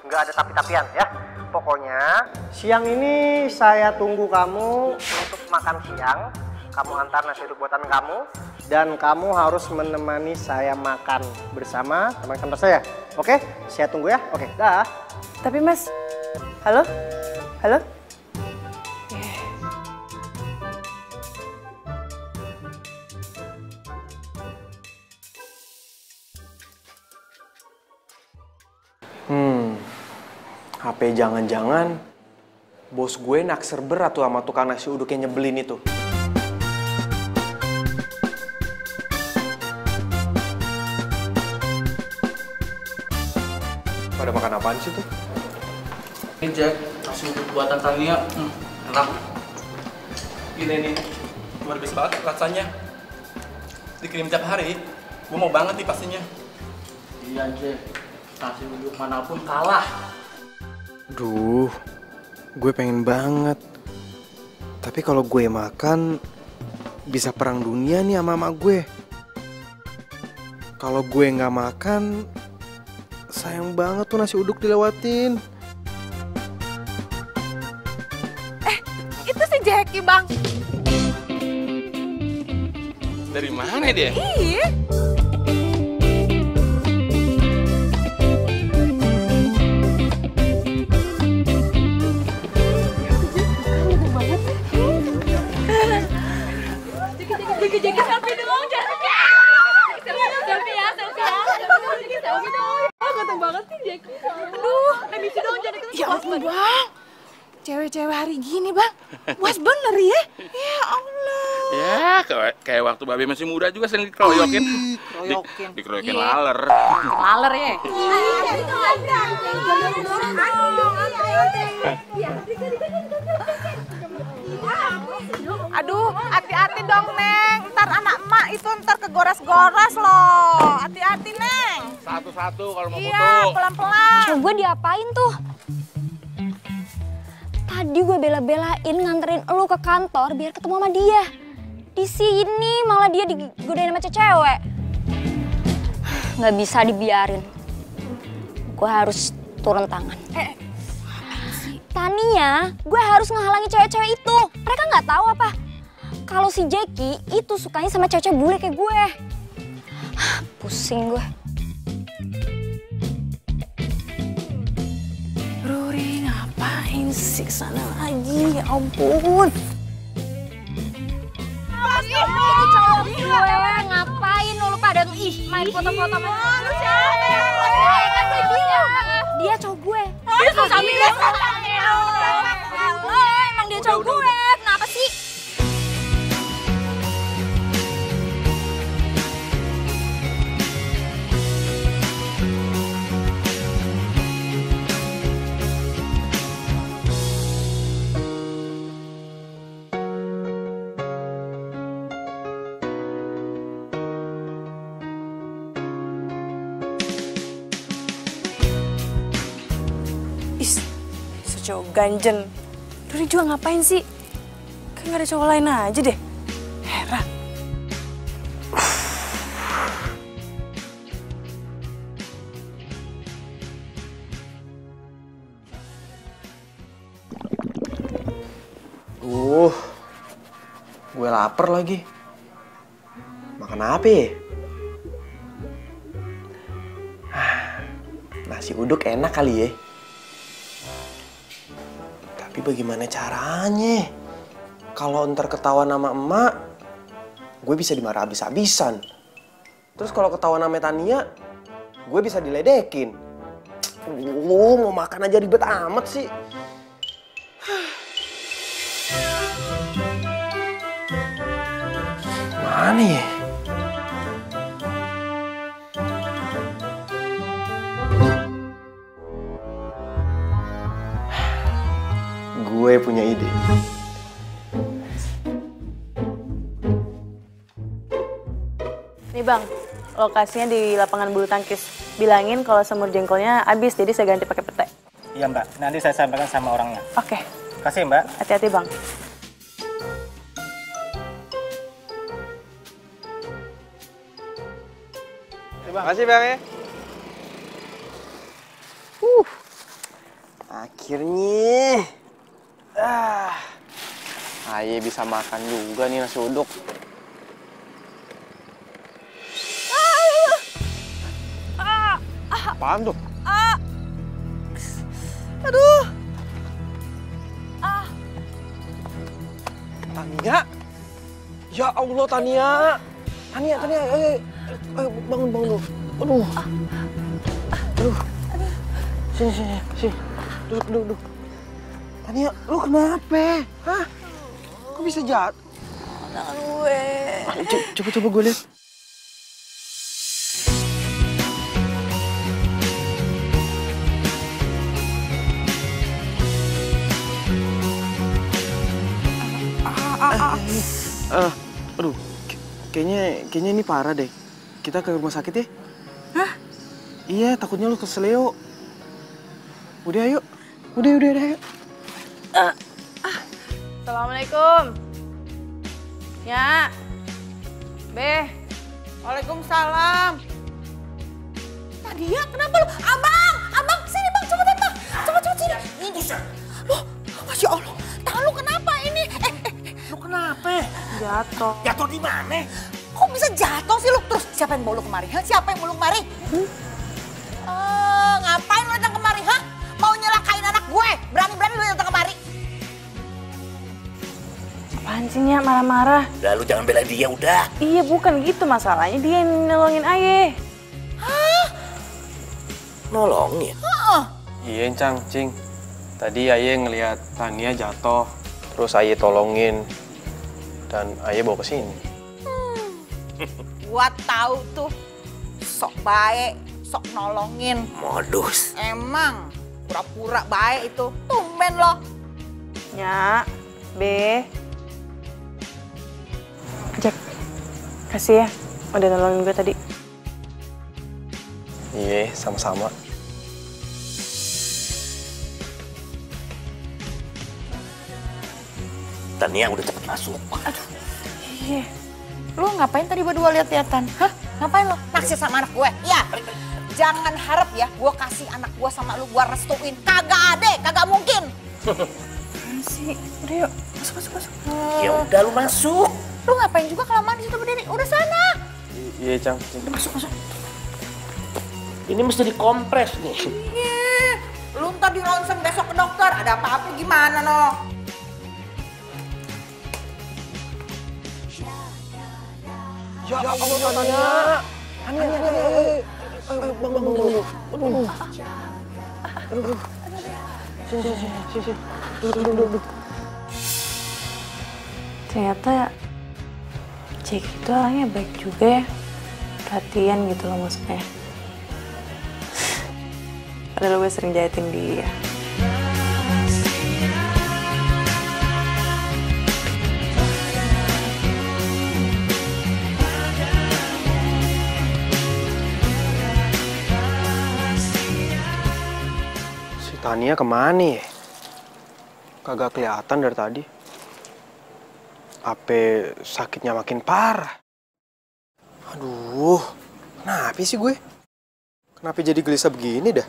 Nggak ada tapi-tapian ya. Pokoknya siang ini saya tunggu kamu untuk makan siang. Kamu antar nasi uduk buatan kamu. Dan kamu harus menemani saya makan bersama teman kantor saya. Oke? Saya tunggu ya. Oke, dah. Tapi Mas... Halo? HP jangan-jangan bos gue naksir berat tuh sama tukang nasi uduk yang nyebelin itu. Pada makan apaan sih tuh? Ini Jack, nasi uduk buatan Tania. Enak. Gini nih, luar biasa banget rasanya. Dikirim tiap hari, gue mau banget nih pastinya. Iya Jack, nasi uduk manapun kalah. Duh, gue pengen banget. Tapi kalau gue makan, bisa perang dunia nih sama mama gue. Kalau gue nggak makan, sayang banget tuh nasi uduk dilewatin. Itu si Jeki, Bang. Dari mana dia? Iya. Jeki selfie dong, selfie ya. Selfie dong. Ganteng banget sih Jeki. Aduh, remisi dong jadi kita. Ya ampun Bang, cewek-cewek hari gini Bang, puas bener ya. Ya Allah. Ya kayak waktu Babe masih muda juga sering dikeroyokin. Dikeroyokin laler. Laler ya? Aduh, hati-hati dong, Neng. Ntar anak emak itu ntar kegoras-goras loh. Hati-hati, Neng. Satu-satu kalau mau foto. Iya, pelan-pelan. Gue diapain tuh? Tadi gue bela-belain nganterin lu ke kantor biar ketemu sama dia. Di sini malah dia digodain sama cewek. Nggak bisa dibiarin. Gue harus turun tangan. Tania, gue harus ngehalangi cewek-cewek itu. Mereka nggak tahu apa kalau si Jackie itu sukanya sama cewek-cewek bule kayak gue. Pusing gue. Ruri ngapain sih kesana lagi? Ya ampun. Gue ngapain lu pada main foto-foto sama Lu siapa yang dia cowok gue. Dia suami dia. Emang dia cowok gue. Kenapa sih? Cowok ganjen. Ruri juga ngapain sih? Kayak gak ada cowok lain aja deh. Heran. Gue lapar lagi. Makan apa ya? Nasi uduk enak kali ya. Tapi bagaimana caranya? Kalau ntar ketahuan sama emak, gue bisa dimarah habis-habisan. Terus kalau ketahuan sama Tania, gue bisa diledekin. Mau makan aja ribet amat sih. Mana ya? Gue punya ide. Nih bang, lokasinya di lapangan bulu tangkis. Bilangin kalau semur jengkolnya habis, jadi saya ganti pakai pete. Iya mbak, nanti saya sampaikan sama orangnya. Oke. Kasih mbak. Hati-hati bang. Makasih bang ya. Akhirnya. Aye bisa makan juga nih nasi uduk. Apaan tuh? Aduh. Tania. Ya Allah Tania. Tania, ayo bangun dulu. Aduh. Sini. Duduk. Tania, lu kenapa? Hah? Kok bisa jatuh? Tangan gue. Coba gue lihat. Aduh, kayaknya ini parah deh. Kita ke rumah sakit ya? Hah? Iya, takutnya lu keseleo. Udah ayo. Udah ayo. Assalamualaikum. Ya. Be. Waalaikumsalam. Nadia, kenapa lu? Abang, sini bang, cepetan bang. Cepet sini. Ini. Oh, Masya Allah. Tangan lu kenapa ini? Lu kenapa? Jatuh. Jatuh di mana? Kok bisa jatuh sih lu? Terus siapa yang bawa lu kemari? Hah? Siapa yang bawa lu kemari? Ngapain lu datang kemari? Hah? Mau nyelakain anak gue? Berani-berani lu datang kemari? Apaan sih Nya marah-marah? Udah lu jangan belain dia udah. Iya bukan gitu masalahnya, dia yang nolongin Aye. Hah? Nolongin? Iya, Cing. Tadi Aye ngelihat Tania jatuh, terus Aye tolongin, dan Aye bawa ke sini. Gua tahu tuh, sok baik, sok nolongin. Modus. Emang, pura-pura baik itu. Tumben lo. Ya, B. Jack, kasih ya udah nolongin gue tadi. Iya, sama-sama. Tania udah cepet masuk. Aduh, iya. Lu ngapain tadi berdua lihat-lihatan? Hah? Ngapain lo? Naksir sama anak gue? Iya. Jangan harap ya, gue kasih anak gue sama lu, gue restuin. Kagak ada, kagak mungkin. Sih, udah yuk, masuk. Ya udah lu masuk. Lu ngapain juga kelamaan di situ berdiri? Udah sana. Iya, Cang. Masuk. Ini mesti dikompres nih. Iya. Lu ntar di ronsen besok ke dokter. Ada apa-apa gimana no? Ya Allah, Tania. Bangun. Aduh. Sini. Duduk. Ternyata Jack itu orangnya baik juga ya. Perhatian gitu loh maksudnya. Padahal gue sering jahatin dia. Tania kemana ya? Kagak kelihatan dari tadi. Apa sakitnya makin parah? Aduh, kenapa sih gue? Kenapa jadi gelisah begini dah?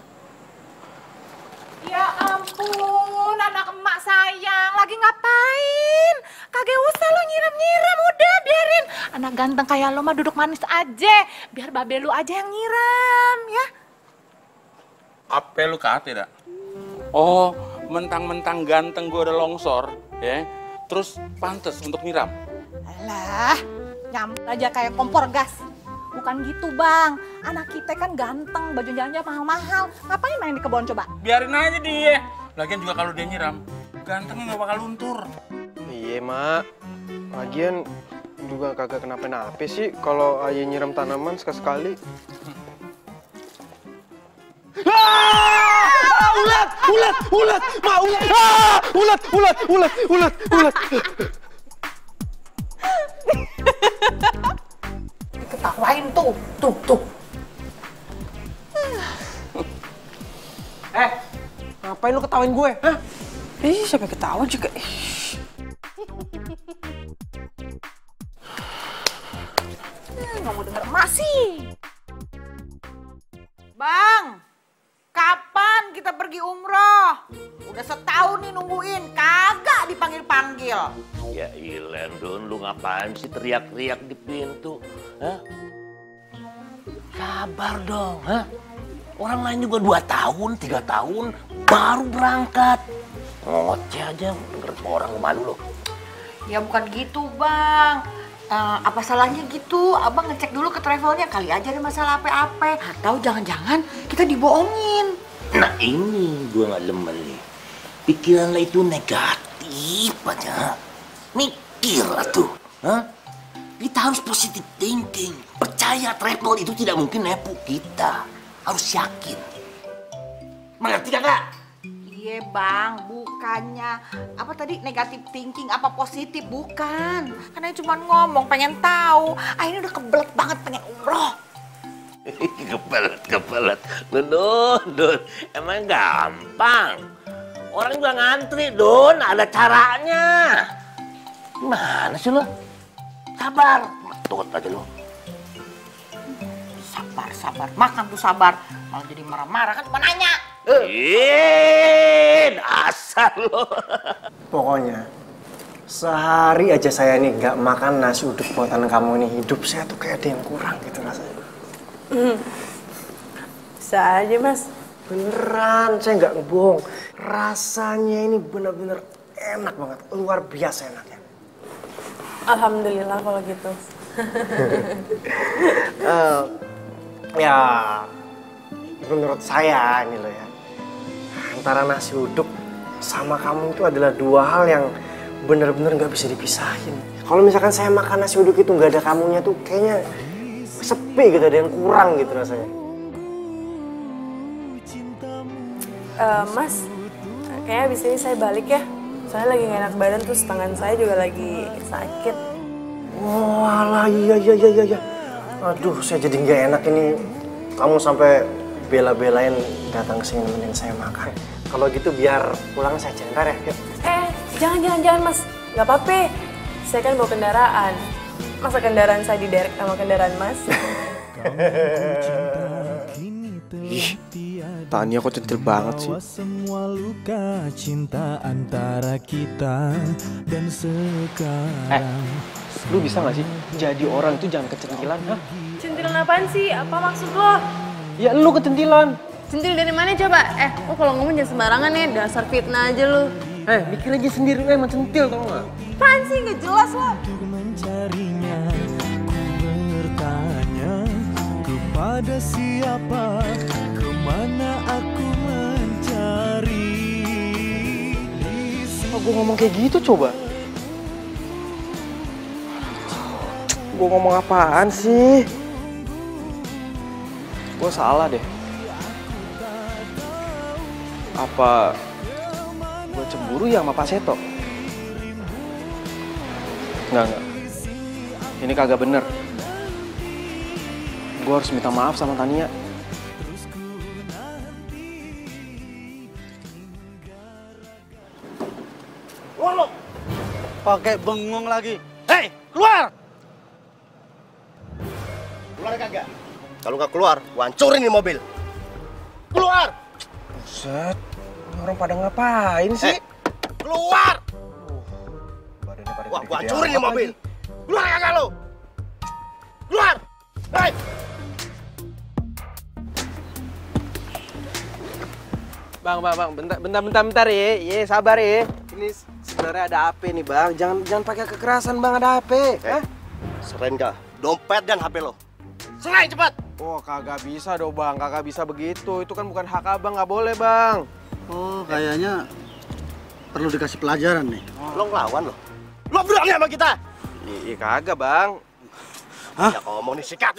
Ya ampun, anak emak sayang. Lagi ngapain? Kagak usah lo nyiram-nyiram, udah biarin. Anak ganteng kayak lo mah duduk manis aja. Biar babe lu aja yang nyiram, ya. Apa lu kate dah? Oh, mentang-mentang ganteng gue udah longsor, ya. Terus pantes untuk nyiram. Alah, nyampe aja kayak kompor gas. Bukan gitu bang, anak kita kan ganteng, baju jalannya mahal-mahal. Ngapain main di kebun coba? Biarin aja dia. Lagian juga kalau dia nyiram, gantengnya nggak bakal luntur. Iya, Mak. Lagian juga kagak kenapa-napa sih kalau ayah nyiram tanaman sekali-sekali. Ulat! Ma, ulat! Ulat! Ketawain tuh. Ngapain lu ketawain gue? Hah? Siapa yang ketawa juga? Nggak mau denger emak sih. Bang, kapan kita pergi umroh? Udah setahun nih nungguin, kagak dipanggil-panggil. Ya ilah, Dun, lu ngapain sih teriak-teriak di pintu? Hah? Sabar dong, hah? Orang lain juga 2 tahun, 3 tahun baru berangkat. Ngoceh aja, denger orang malu lo. Ya bukan gitu, Bang. Apa salahnya gitu? Abang ngecek dulu ke travelnya, kali aja ada masalah apa-apa. Atau jangan-jangan kita dibohongin. Nah ini gue gak demen nih. Pikiran lo itu negatif aja. Mikir atuh. Hah? Kita harus positive thinking. Percaya travel itu tidak mungkin nepu kita. Harus yakin. Mengerti kagak? Iya Bang, bukannya apa tadi negatif thinking apa positif, bukan. Karena cuma ngomong pengen tahu. Akhirnya udah kebelet banget pengen umroh. Kebelet. Dun. Emang gampang. Orang juga ngantri, Dun. Ada caranya. Gimana sih lo? Sabar. Tunggu aja lo. Sabar. Makan tuh sabar. Malah jadi marah-marah kan cuma nanya. Asal lo. Pokoknya sehari aja saya nih nggak makan nasi uduk buatan kamu nih, hidup saya tuh kayak ada yang kurang gitu rasanya. Bisa aja mas. Beneran, saya nggak ngebohong. Rasanya ini bener-bener enak banget, luar biasa enaknya. Alhamdulillah kalau gitu. Ya, menurut saya ini loh ya, antara nasi uduk sama kamu itu adalah 2 hal yang bener-bener nggak bisa dipisahin. Kalau misalkan saya makan nasi uduk itu nggak ada kamunya tuh kayaknya sepi gitu, ada yang kurang gitu rasanya. Mas, kayaknya abis ini saya balik ya. Soalnya lagi gak enak badan, terus tangan saya juga lagi sakit. Walah, iya. Aduh, saya jadi nggak enak ini. Kamu sampai bela-belain datang ke sini nemenin saya makan. Kalau gitu biar pulang saya ntar ya. Yuk. Jangan Mas. Gak apa-apa. Saya kan bawa kendaraan. Masa kendaraan saya diderek sama kendaraan Mas? Ih, Tania kok centil banget sih. Semua luka cinta antara kita dan sekarang. Lu bisa gak sih jadi orang itu jangan kecentilan, ha? Centilan apaan sih? Apa maksud lo? Ya lu kecentilan. Centil dari mana coba? Lo kalau ngomong jangan sembarangan ya, dasar fitnah aja lu. Mikir aja sendiri lu emang centil tau gak? Apaan sih? Nggak jelas lo. Mencarinya, ku bertanya kepada siapa, kemana aku mencari. Kok gue ngomong kayak gitu coba? Gue ngomong apaan sih? Gue salah deh. Apa gue cemburu ya sama Pak Seto? Enggak. Ini kagak bener. Gue harus minta maaf sama Tania. Keluar lo! Pakai bengong lagi. Hei, keluar! Keluar kagak? Kalau nggak keluar, gua hancurin nih mobil. Keluar! Buset, orang pada ngapain sih? Keluar! Badannya pada Wah, gua gede-gede hancurin nih amat mobil. lagi. Keluar kagak lo? Keluar! Hei! Bang, bentar ya. Ye, sabar ya. Ini sebenarnya ada apa nih, Bang? Jangan pakai kekerasan, Bang, ada apa? Serain kah? Dompet dan HP lo. Serain cepat! Oh, kagak bisa dong, Bang. Kagak bisa begitu. Itu kan bukan hak Abang, nggak boleh, Bang. Oh, kayaknya perlu dikasih pelajaran nih. Lo ngelawan lo. Lo berani sama kita? Iya, kagak, Bang. Hah? Ya ngomong nih, sikat.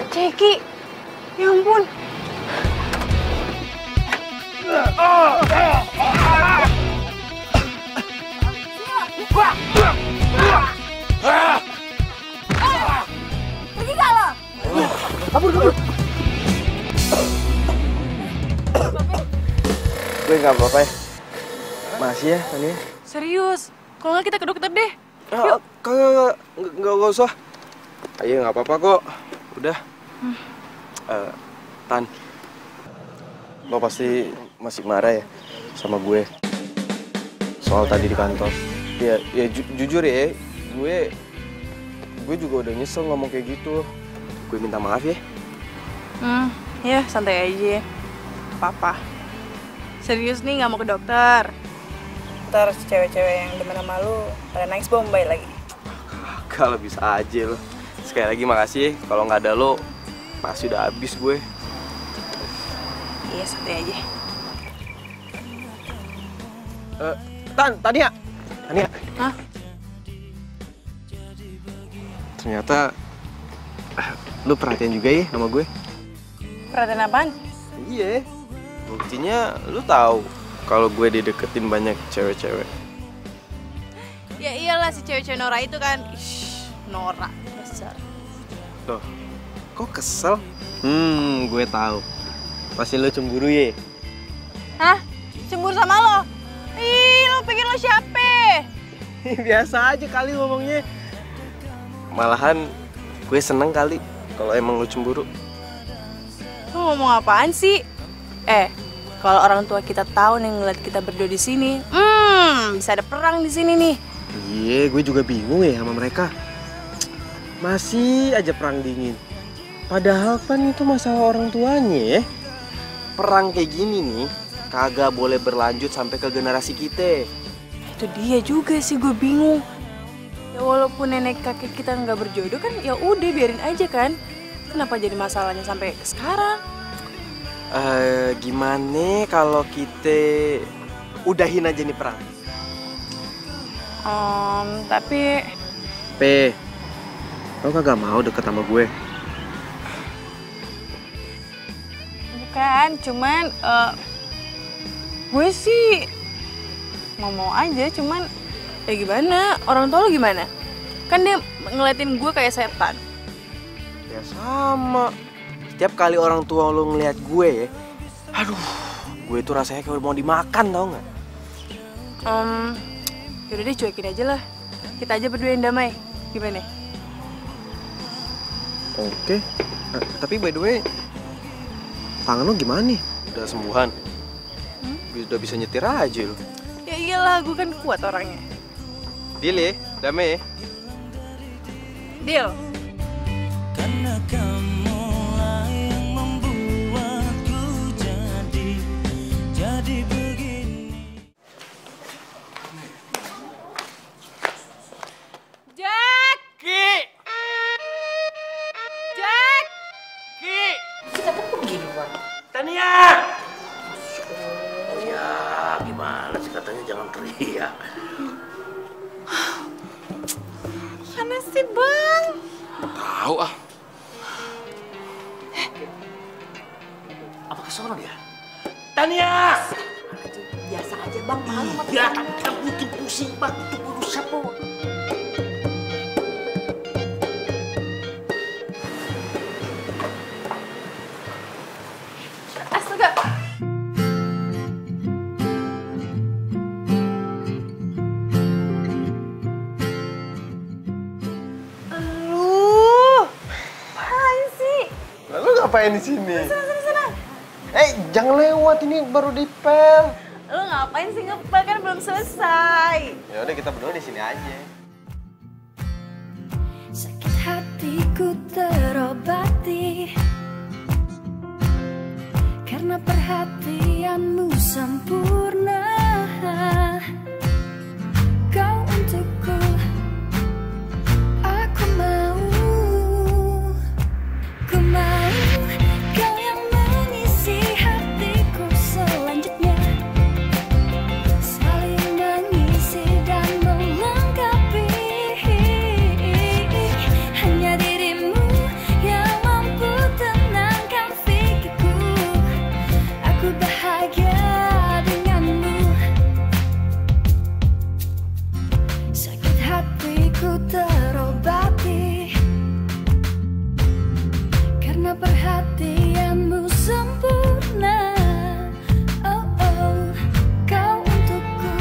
Ceki, ya ampun. Pergi gak lo? Kabur. Gue nggak apa-apa ya. Masih ya, Tania. Serius? Kalau nggak kita ke dokter deh. Yuk. Kagak, nggak usah. Ayo, nggak apa-apa kok. Udah. Tan, lo pasti masih marah ya sama gue soal tadi di kantor. Ya jujur ya, gue juga udah nyesel ngomong kayak gitu. Gue minta maaf ya. Ya santai aja. Papa. Serius nih nggak mau ke dokter. Ntar cewek-cewek yang demen sama lu pada nangis Bombay lagi. Kalau bisa aja lo. Sekali lagi makasih. Kalau nggak ada lo, pasti udah habis gue. Iya, santai aja. Tania. Hah? Ternyata lu perhatian juga ya sama gue. Perhatian apaan? Iya. Buktinya lu tahu kalau gue dideketin banyak cewek-cewek. Ya iyalah si cewek-cewek Nora itu kan. Nora, dasar. Loh, kok kesel? Gue tahu. Pasti lu cemburu ya? Hah? Cemburu sama lo? Ih, lo pikir lo siapa? Biasa aja kali ngomongnya. Malahan gue seneng kali kalau emang lu cemburu. Lo ngomong apaan sih? Kalau orang tua kita tahu nih ngeliat kita berdua di sini, bisa ada perang di sini nih. Iya, gue juga bingung ya sama mereka. Masih aja perang dingin. Padahal kan itu masalah orang tuanya ya. Perang kayak gini nih kagak boleh berlanjut sampai ke generasi kita. Itu dia juga sih, gue bingung. Ya walaupun nenek kakek kita nggak berjodoh kan, ya udah biarin aja kan. Kenapa jadi masalahnya sampai sekarang? Gimana kalau kita udahin aja nih perang? Tapi... Lo kagak mau deket sama gue? Bukan, cuman gue sih mau aja, cuman ya gimana? Orang tua lo gimana? Kan dia ngeliatin gue kayak setan. Ya sama. Setiap kali orang tua lo ngeliat gue ya, aduh, gue tuh rasanya kayak mau dimakan, tau nggak? Yaudah deh, cuekin aja lah. Kita aja berdua yang damai. Gimana? Oke. Tapi by the way, tangan lo gimana nih? Udah sembuhan? Udah bisa nyetir aja lo. Ya iyalah, gue kan kuat orangnya. Deal ya? Damai ya? Deal. Karena kamulah yang membuatku jadi begini. Jack! Ki! Jack! Ki! Kita kan pergi duluan. Tania! Oh ya, gimana sih katanya jangan teriak. Mana sih, Bang? Tahu ah. Apa kesono dia? Tania! Biasa aja Bang, malu. Ya, kan butuh pusing, Bang. Itu butuh sapu. Astaga. Lalu ngapain di sini? Jangan lewat, ini baru dipel. Lu ngapain sih ngepel, kan belum selesai. Ya udah kita berdua di sini aja. Sakit hatiku terobati karena perhatianmu sempurna. Kau untukku, aku mau. Ku mau kau yang mengisi hatiku selanjutnya, saling mengisi dan melengkapi. Hanya dirimu yang mampu tenangkan pikirku. Aku bahagia denganmu. Sakit hatiku terobati karena perhatianmu sempurna. Oh oh, kau untukku,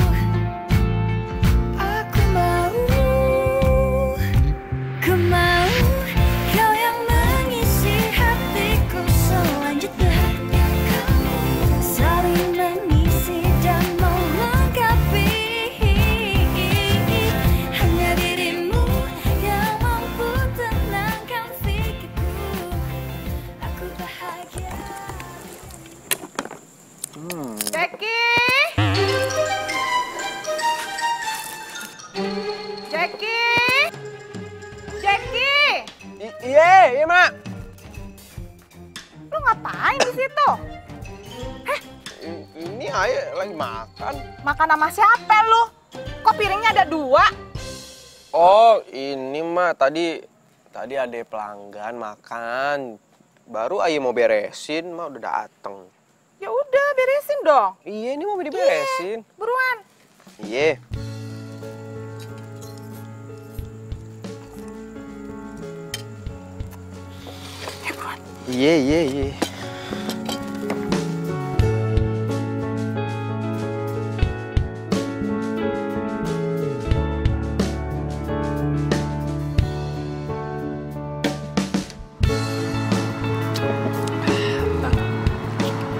aku mau. Ku mau kau yang mengisi hatiku selanjutnya, saling mengisi dan melengkapi. Hanya dirimu yang mampu tenangkan pikirku. Aku bahagia. Jackie! Jackie! Jackie! Iya, Mak. Lu ngapain di situ? Ini Ayah lagi makan. Makan sama siapa lu? Kok piringnya ada 2? Oh, ini mah tadi ada pelanggan makan. Baru Ayah mau beresin, mah udah dateng. Ya udah, beresin dong. Iya, ini mau diberesin. Buruan. Iya. Iya.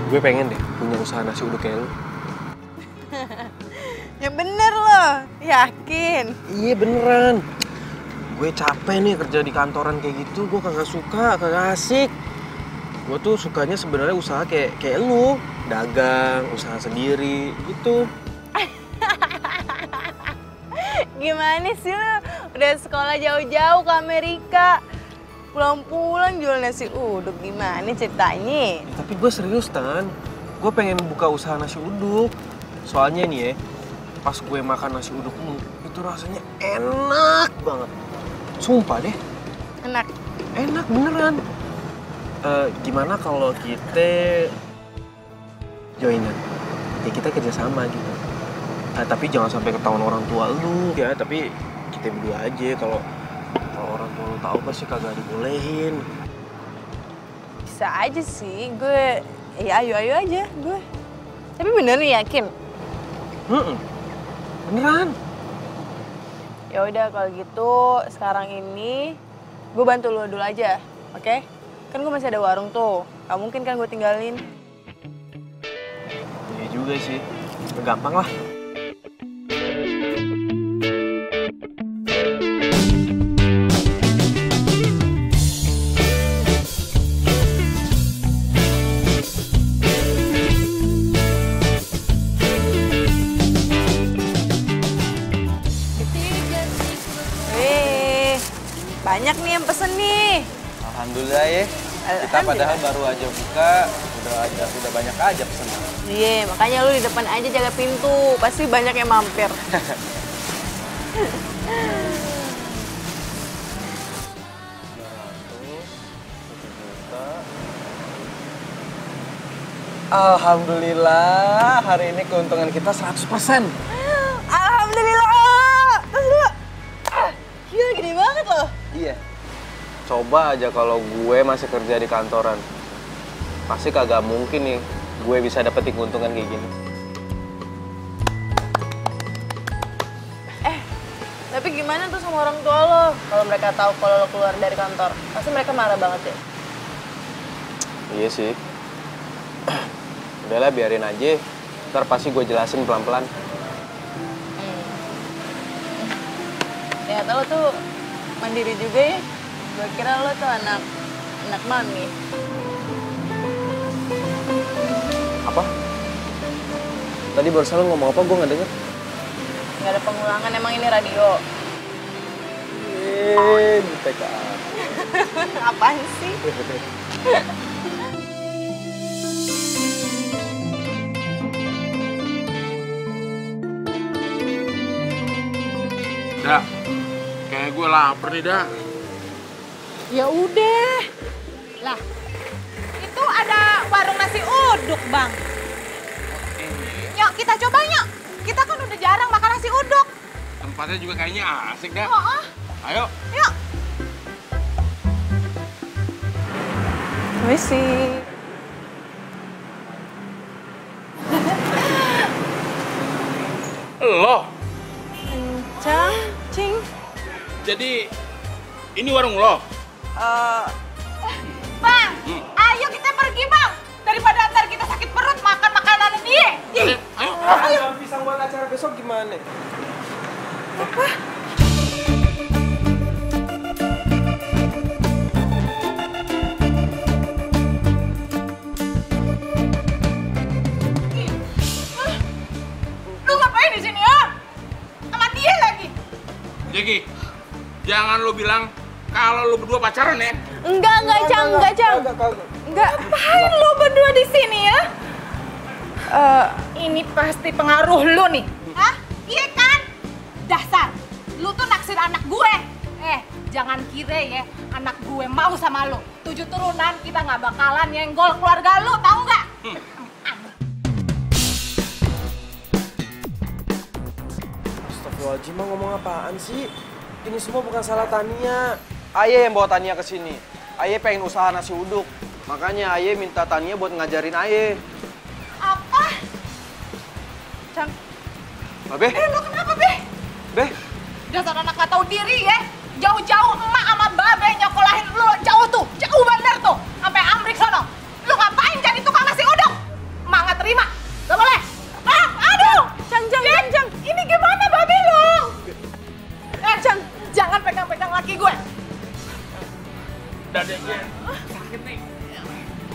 Gue pengen deh punya usaha nasi uduk kayak lu. Ya bener loh, yakin. Iya beneran. Gue capek nih kerja di kantoran kayak gitu, gue kagak suka, kagak asik. Gue tuh sukanya sebenarnya usaha kayak lu, dagang, usaha sendiri gitu. Gimana sih lu? Udah sekolah jauh-jauh ke Amerika. Pulang-pulang jual nasi uduk, gimana ceritanya? Ya, tapi gue serius, Tan. Gue pengen buka usaha nasi uduk. Soalnya nih ya, pas gue makan nasi uduk lu, itu rasanya enak banget. Sumpah deh. Enak? Enak beneran. Gimana kalau kita joinan? Ya kita kerjasama gitu. Tapi jangan sampai ketahuan orang tua lu. Ya, tapi kita berdua aja. Kalau orang tua lu tahu pasti kagak dibolehin. Bisa aja sih, gue ya ayo aja gue. Tapi bener nih yakin? Beneran. Ya udah kalau gitu sekarang ini gue bantu lu dulu aja, oke? Kan gue masih ada warung tuh, gak mungkin kan gue tinggalin. Iya juga sih, gampang lah. Banyak nih yang pesen nih. Alhamdulillah ya. Kita padahal baru aja buka, udah banyak aja pesen. Iya, makanya lu di depan aja jaga pintu. Pasti banyak yang mampir. Alhamdulillah, hari ini keuntungan kita 100%. Alhamdulillah. Terus dulu. Gila, gede banget loh. Iya. Coba aja kalau gue masih kerja di kantoran. Pasti kagak mungkin nih gue bisa dapetin keuntungan kayak gini. Tapi gimana tuh sama orang tua lo? Kalau mereka tahu kalau lo keluar dari kantor, pasti mereka marah banget ya? Iya sih. Udahlah biarin aja. Ntar pasti gue jelasin pelan-pelan. Ya tau tuh mandiri juga ya. Gue kira lo tuh anak mami. Apa? Tadi barusan lo ngomong apa? Gue nggak denger. Nggak ada pengulangan, emang ini radio. Di TK. Apaan sih? Dak, kayak gue lapar nih, Dak. Ya udah. Lah, itu ada warung nasi uduk, Bang. Yuk, kita coba yuk. Kita kan udah jarang makan nasi uduk. Tempatnya juga kayaknya asik, Dak. Ayo. Yuk. Misi. Lo? Cing. Jadi, ini warung lo? Bang, ayo kita pergi, Bang. Daripada ntar kita sakit perut makan makanan dia. Ayo. Ayo. Pisang buat acara besok gimana? Apa? Lu ngapain di sini ya? Sama dia lagi. Jeki, jangan lo bilang kalau lo berdua pacaran ya. Enggak, Cang. Enggak. Ngapain lu berdua di sini ya? Ini pasti pengaruh lu nih. Hah? Iya kan? Dasar, lu tuh naksir anak gue. Jangan kira ya anak gue mau sama lu. 7 turunan kita nggak bakalan nyenggol keluarga lu, tahu nggak? Astagfirullahaladzim, ngomong apaan sih? Ini semua bukan salah Tania. Aye yang bawa Tania ke sini. Aye pengen usaha nasi uduk. Makanya Aye minta Tania buat ngajarin Aye. Apa? Cang. Babe? Lu kenapa, Be? Be? Dasar anak gak tahu diri ya. Jauh-jauh emak sama babe nyokolahin lu jauh tuh. Jauh bener tuh. Sampai Amrik sono. Lu ngapain jadi tukang nasi uduk? Emak gak terima. Gak boleh. Aduh. Cang. Ini gimana babe lu? Cang, jangan pegang-pegang laki gue. Dadanya sakit nih.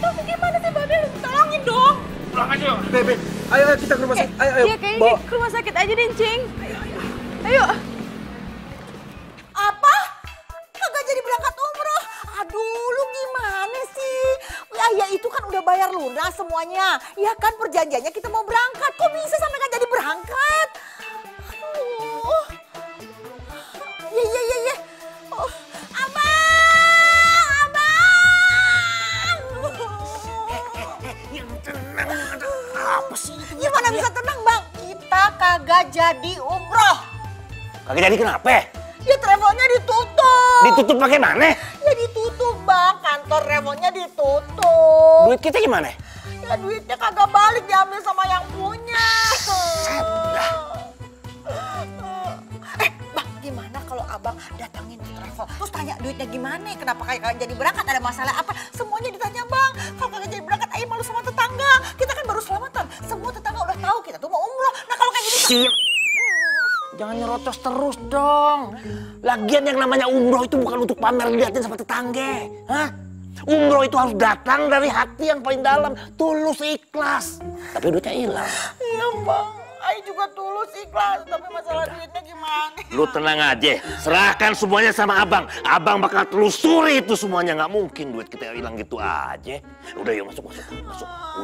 Tapi gimana sih babe lu? Tolongin dong. Pulang aja. Be. Ayo kita ke rumah sakit. Ayo. Iya kayaknya ke rumah sakit aja deh, Cing. Ayo. Apa? Kagak jadi berangkat umroh. udah bayar lunas semuanya. Ya kan perjanjiannya kita mau berangkat. Kok bisa sampai nggak jadi berangkat? Aduh. Iya. Oh, abang. Yang tenang, ada apa sih? Gimana bisa tenang bang? Kita kagak jadi umroh. Kagak jadi kenapa? Ya travelnya ditutup. Ditutup pakai mana? Ya ditutup bang, kantor travelnya ditutup. Duit kita gimana? Ya duitnya kagak balik, diambil sama yang punya. Bang, gimana kalau abang datangin ke travel, terus tanya duitnya gimana, kenapa kagak jadi berangkat, ada masalah apa? Semuanya ditanya bang. Kalau kagak jadi berangkat, ayo malu sama tetangga. Kita kan baru selamatan, semua tetangga udah tahu kita tuh mau umroh. Nah kalau kayak gini... Jangan nyerocos terus dong. Lagian yang namanya umroh itu bukan untuk pamer dilihatin sama tetangga. Hah? Umroh itu harus datang dari hati yang paling dalam, tulus ikhlas. Tapi duitnya hilang. Iya bang, Ayo juga tulus ikhlas, tapi masalah duitnya gimana? Lu tenang aja, serahkan semuanya sama abang. Abang bakal telusuri itu semuanya, nggak mungkin duit kita hilang gitu aja. Udah yuk masuk.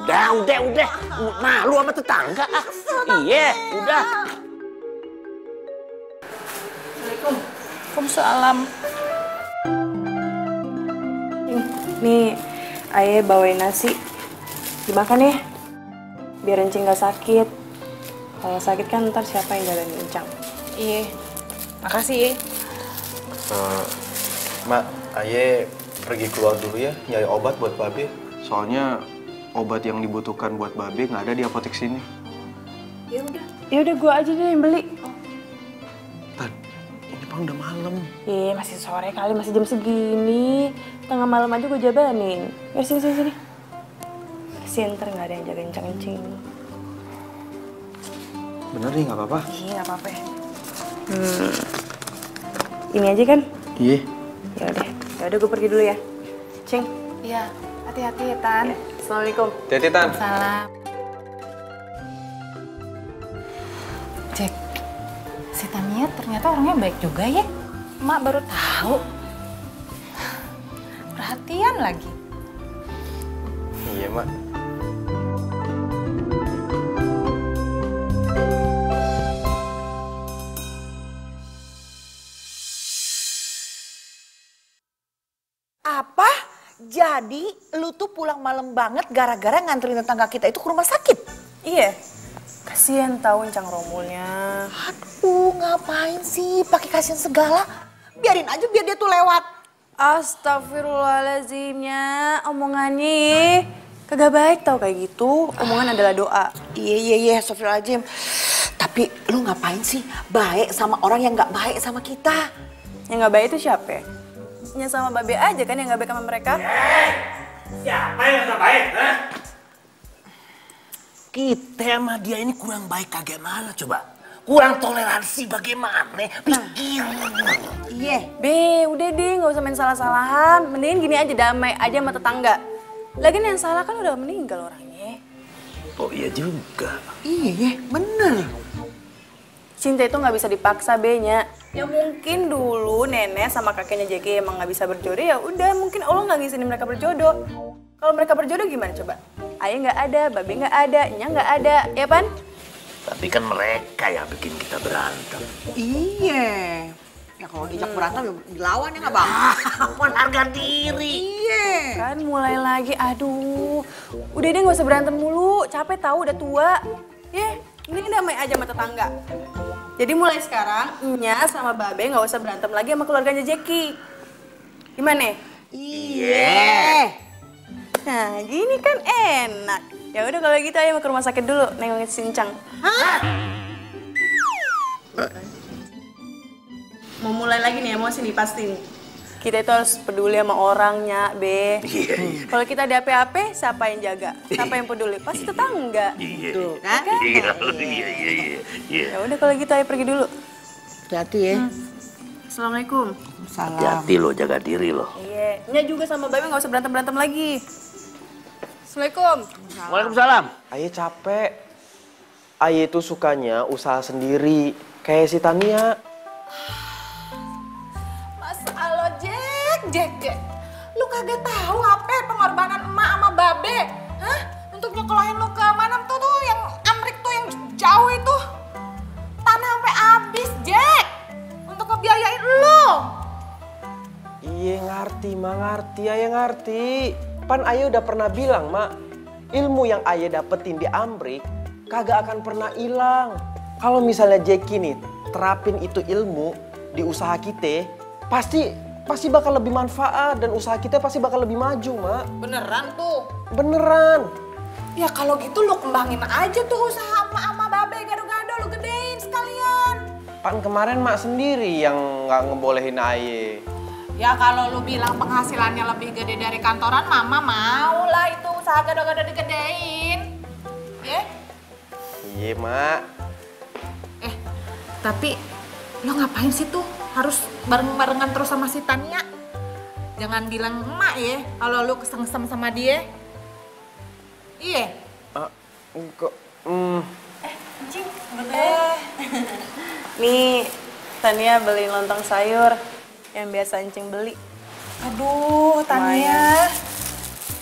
Udah. Malu sama tetangga. Iya, udah. Waalaikumsalam. Nih, Ayah bawain nasi. Dimakan ya, biar Encing gak sakit. Kalau sakit kan ntar siapa yang jagain Encang? Iya, makasih. Mak, Ayah pergi keluar dulu ya, nyari obat buat Babe. Soalnya obat yang dibutuhkan buat Babe nggak ada di apotek sini. Ya udah gua aja deh yang beli. Udah malam. Iya, masih sore kali, masih jam segini. Tengah malam aja gue jabanin. Ya sini. Kasian ntar nggak ada yang jagain Encing. Bener nih, nggak apa-apa. Iya, nggak apa-apa ya. Ini aja kan? Iya. Ya udah gue pergi dulu ya. Cing. Iya, hati-hati ya Tan. Ya. Assalamualaikum. Hati-hati Tan. Salam. Cek, si Tania ternyata orangnya baik juga ya. Mak baru tahu. Perhatian lagi. Iya, Mak. Apa? Jadi lu tuh pulang malam banget gara-gara nganterin tetangga kita itu ke rumah sakit? Iya. Kasian tahu Encang Romulnya. Aduh, ngapain sih pakai kasihan segala? Biarin aja biar dia tuh lewat. Astagfirullahaladzimnya, omongannya kagak baik tau kayak gitu. Omongan adalah doa. Iya, astagfirullahaladzim. Tapi lu ngapain sih baik sama orang yang nggak baik sama kita? Yang nggak baik itu siapa? Ya sama Babe aja kan yang nggak baik sama mereka. Siapa yang nggak baik? Hah? Kita sama dia ini kurang baik bagaimana coba? Kurang toleransi bagaimana? Pikir. Iya. Udah deh nggak usah main salah-salahan. Mendingan gini aja, damai aja sama tetangga. Lagian yang salah kan udah meninggal orangnya. Oh iya juga. Iya, bener. Cinta itu nggak bisa dipaksa, Be-nya. Ya mungkin dulu nenek sama kakeknya Jeki emang nggak bisa berjodoh, ya udah mungkin Allah nggak ngizinin mereka berjodoh. Kalau mereka berjodoh gimana coba? Ayah nggak ada, Babe nggak ada, Nya nggak ada, ya Pan? Tapi kan mereka yang bikin kita berantem. Iya. Ya kalau dijak berantem ya dilawan ya nggak bang? Harga diri. Iya. Kan mulai lagi, aduh. Udah deh nggak usah berantem mulu, capek tahu udah tua. Ini damai aja sama tetangga. Jadi mulai sekarang, Nya sama Babe nggak usah berantem lagi sama keluarganya Jeki. Gimana? Iya. Nah, gini kan enak. Ya udah kalau gitu ayo mau ke rumah sakit dulu nengokin si Encang. Hah? Mau mulai lagi nih emosi nih pasti nih. Kita itu harus peduli sama orangnya, Be. Iya. Kalau kita ada apa-apa, siapa yang jaga? Siapa yang peduli? Pasti tetangga. Iya. Tuh, kan? Iya. Ya udah kalau gitu ayo pergi dulu. Hati-hati ya. Assalamualaikum. Salam. Hati lo, jaga diri lo. Iya. Nya juga sama Babe nggak usah berantem-berantem lagi. Assalamualaikum. Waalaikumsalam. Ayah capek. Ayah itu sukanya usaha sendiri. Kayak si Tania. Jack. Lu kagak tahu apa pengorbanan emak sama Babe. ayah ngerti. Pan ayah udah pernah bilang, Mak, ilmu yang ayah dapetin di Amrik kagak akan pernah hilang. Kalau misalnya Jackie nih terapin itu ilmu di usaha kita, pasti bakal lebih manfaat dan usaha kita pasti bakal lebih maju, Mak. Beneran tuh? Beneran. Ya kalau gitu lu kembangin aja tuh usaha ama babe gado-gado, lu gedein sekalian. Pan kemarin Mak sendiri yang nggak ngebolehin ayah. Ya kalau lu bilang penghasilannya lebih gede dari kantoran, mama mau lah itu usaha gado-gado digedein. Ya? Iya, Mak. Tapi lo ngapain sih tuh harus bareng-barengan terus sama si Tania? Jangan bilang emak ya kalau lu kesengsem sama dia. Iya. Kok Cing, Nih, Tania beli lontong sayur yang biasa Encing beli. Aduh, Tania.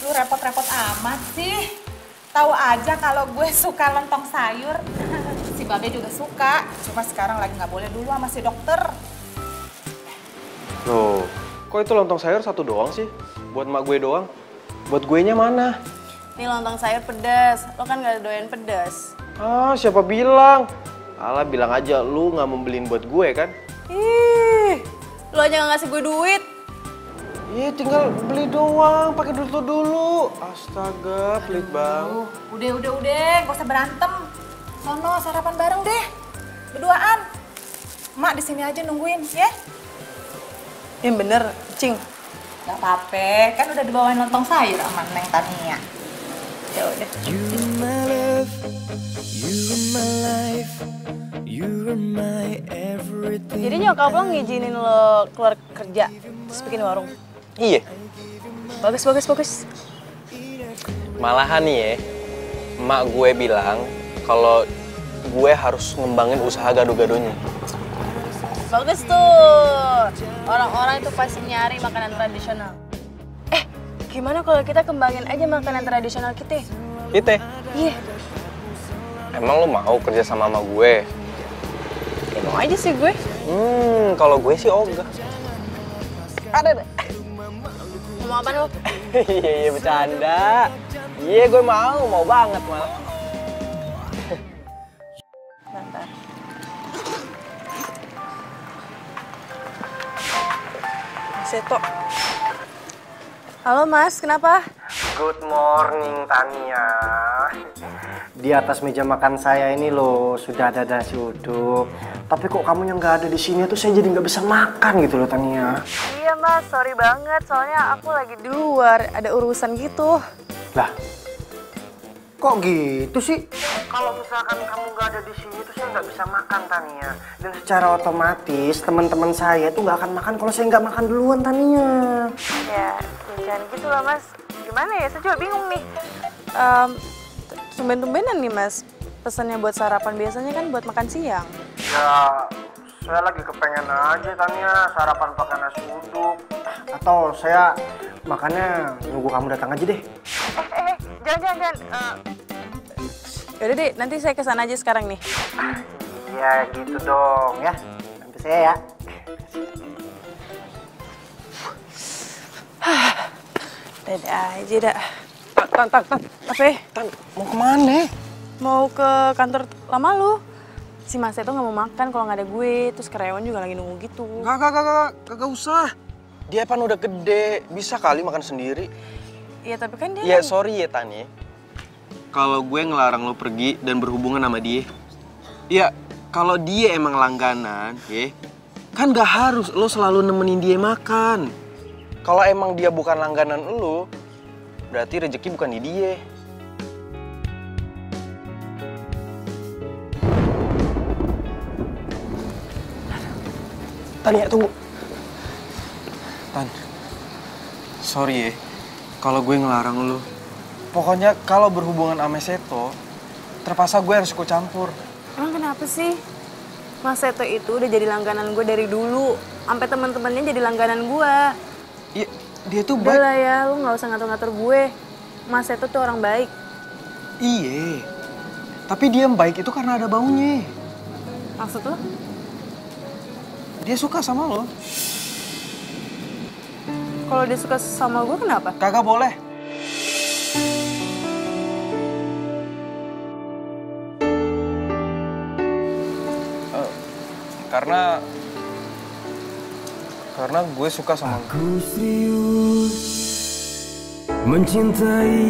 Lu repot-repot amat sih. Tahu aja kalau gue suka lontong sayur. Si Babe juga suka, cuma sekarang lagi nggak boleh dulu sama si dokter. Loh, kok itu lontong sayur satu doang sih? Buat mak gue doang? Buat guenya mana? Nih lontong sayur pedas, lo kan gak doyan pedas. Ah, siapa bilang? Alah, bilang aja lu nggak mau beliin buat gue kan? Ih, lo aja gak ngasih gue duit. Iya, tinggal beli doang, pakai duit lo dulu. Astaga, pelit banget. Udah, gak usah berantem. Sono sarapan bareng deh, berduaan. Mak di sini aja nungguin, ya? Yang bener, Cing. Gak apa-apa, kan udah dibawain lontong sayur sama Neng Tania. Ya udah. You are my love, you are my life, you are my everything. Jadi nyokap lo ngizinin lo keluar kerja, terus bikin warung? Iya. Bagus. Malahan nih ya, emak gue bilang kalau gue harus ngembangin usaha gado-gadonya. Bagus tuh. Orang-orang itu pasti nyari makanan tradisional. Gimana kalau kita kembangin aja makanan tradisional kita? Kita? Iya. Emang lo mau kerja sama gue? Ya mau aja sih gue. Kalau gue sih ogah. Ada. Mau apa lo? Iya, bercanda. Iya, gue mau banget malah. Bentar. Seto. Halo Mas, kenapa? Good morning Tania. Di atas meja makan saya ini loh sudah ada nasi uduk. Tapi kok kamu yang nggak ada di sini tuh saya jadi nggak bisa makan gitu loh Tania. Iya Mas, sorry banget. Soalnya aku lagi di luar, ada urusan gitu. Lah, kok gitu sih? Kalau misalkan kamu nggak ada di sini tuh saya nggak bisa makan Tania. Dan secara otomatis teman-teman saya tuh nggak akan makan kalau saya nggak makan duluan Tania. Ya, jangan gitu lah Mas. Gimana ya, saya juga bingung nih. Tumben-tumbenan nih Mas, pesannya buat sarapan, biasanya kan buat makan siang. Ya, saya lagi kepengen aja Tania sarapan pakai nasi uduk. Atau saya makannya nunggu kamu datang aja deh. Jangan. Yaudah deh, nanti saya kesana aja sekarang nih. Ya gitu dong ya, nanti saya ya. Dadah aja dah. Tan. Apa? Tan, mau kemana? Mau ke kantor lama lu. Si Mas itu nggak mau makan kalau nggak ada gue, terus karyawan juga lagi nunggu gitu. Kagak usah. Dia kan udah gede, bisa kali makan sendiri. Iya tapi kan dia. Ya sorry ya Tani. Kalau gue ngelarang lo pergi dan berhubungan sama dia. Ya kalau dia emang langganan, ya kan gak harus lo selalu nemenin dia makan. Kalau emang dia bukan langganan lo, berarti rezeki bukan di dia. Tania, tunggu. Tan, sorry ya, kalau gue ngelarang lo. Pokoknya kalau berhubungan sama Seto, terpaksa gue harus ikut campur. Emang kenapa sih? Mas Seto itu udah jadi langganan gue dari dulu. Sampai teman-temannya jadi langganan gue. Iya, dia tuh baik. Udah lah ya, lu nggak usah ngatur-ngatur gue. Mas Seto tuh orang baik. Iya, tapi dia yang baik itu karena ada baunya. Maksud lo? Dia suka sama lo. Kalau dia suka sama gue kenapa? Kagak boleh. Karena gue suka sama lu. Aku serius mencintai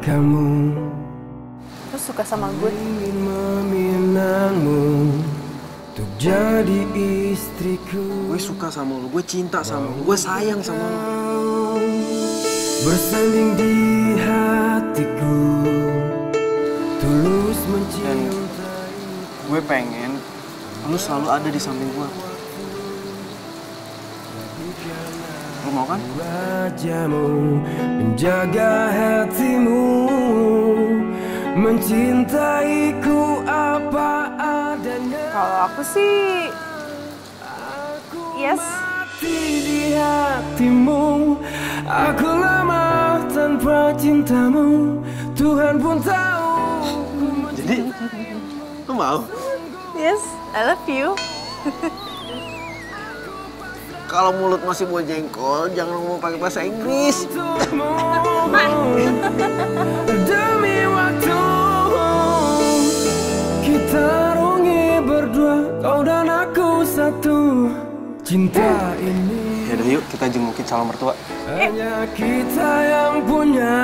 kamu. Lu suka sama gue? Ingin meminangmu untuk jadi istriku. Gue suka sama lu, gue cinta sama lu, gue sayang sama lu. Bersanding di hatiku, tulus mencintai. Gue pengen lu selalu ada di samping gue. Lu mau kan? Wajahmu menjaga hatimu, mencintaiku apa adanya. Kalau aku sih, yes. Di hatimu, aku lama tanpa cintamu. Tuhan pun tahu. Jadi, lu mau? Yes, I love you. Kalau mulut masih mau jengkol, jangan ngomong pakai bahasa Inggris. Demi waktu kita rungi berdua, kau dan aku satu. Cinta ini. Yaudah yuk, kita jengukin calon mertua. Hanya kita yang punya,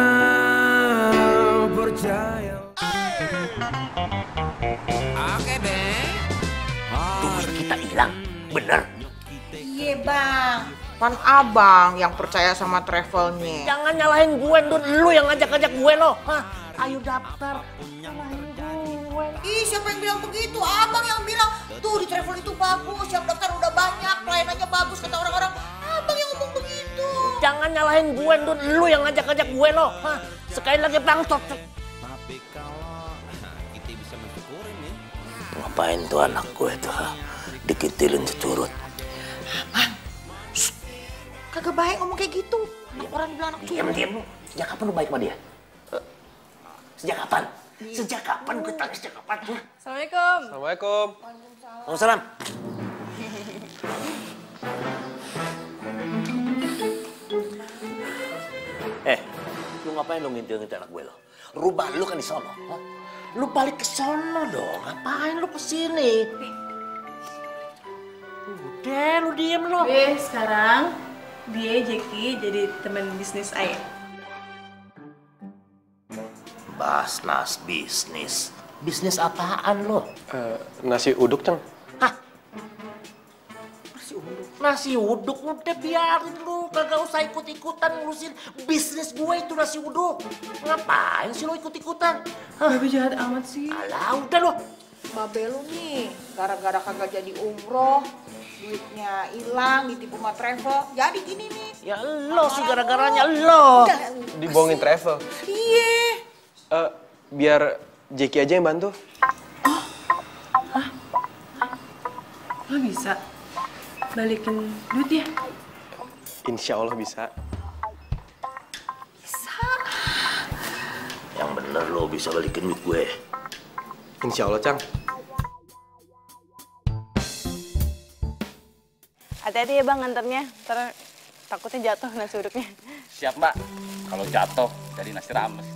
percaya. Oke deh. Duit kita hilang, bener. Iya bang, kan abang yang percaya sama travelnya. Jangan nyalahin gue, Dun. Lu yang ngajak-ngajak gue lo. Hah? Ayo daftar. Nyalahin gue. Ih, siapa yang bilang begitu? Abang yang bilang, tuh di travel itu bagus, yang daftar udah banyak, pelayanannya bagus kata orang-orang. Abang yang ngomong begitu. Jangan nyalahin gue, Dun. Lu yang ngajak-ngajak gue lo. Hah? Sekali lagi bangsot. Ngapain tuh anak gue tuh? Dikitilin securut. Kagak baik ngomong kayak gitu. Anak orang dibilang anak curut. Diam lu. Sejak kapan lu baik sama dia? Sejak kapan? Sejak kapan gue tanya sejak kapan? Assalamualaikum. Assalamualaikum. Waalaikumsalam. Lu ngapain lu ngintil-ngintil anak gue lo? Rubah lu kan di sono. Huh? Lu balik ke sono dong. Ngapain lu kesini? Udah, lu diem lo. Sekarang dia Jackie jadi teman bisnis Ayah. Basnas bisnis. Bisnis apaan lo? Nasi uduk, Cang. Nasi uduk udah biarin lu. Kagak usah ikut-ikutan ngurusin bisnis gue itu nasi uduk. Ngapain sih lo ikut-ikutan? Babe jahat amat sih. Alah, udah lo. Babe lu nih, gara-gara kagak jadi umroh, duitnya hilang, ditipu sama travel. Jadi gini nih. Ya lo sih gara-garanya lo. Dibohongin travel. Iya. Biar Jackie aja yang bantu. Lo bisa balikin duit ya? Insya Allah bisa. Yang bener lo bisa balikin duit gue. Insya Allah, Cang. Hati-hati ya bang nganternya, ntar takutnya jatuh nasi uduknya. Siap mbak, kalau jatuh dari nasi rames.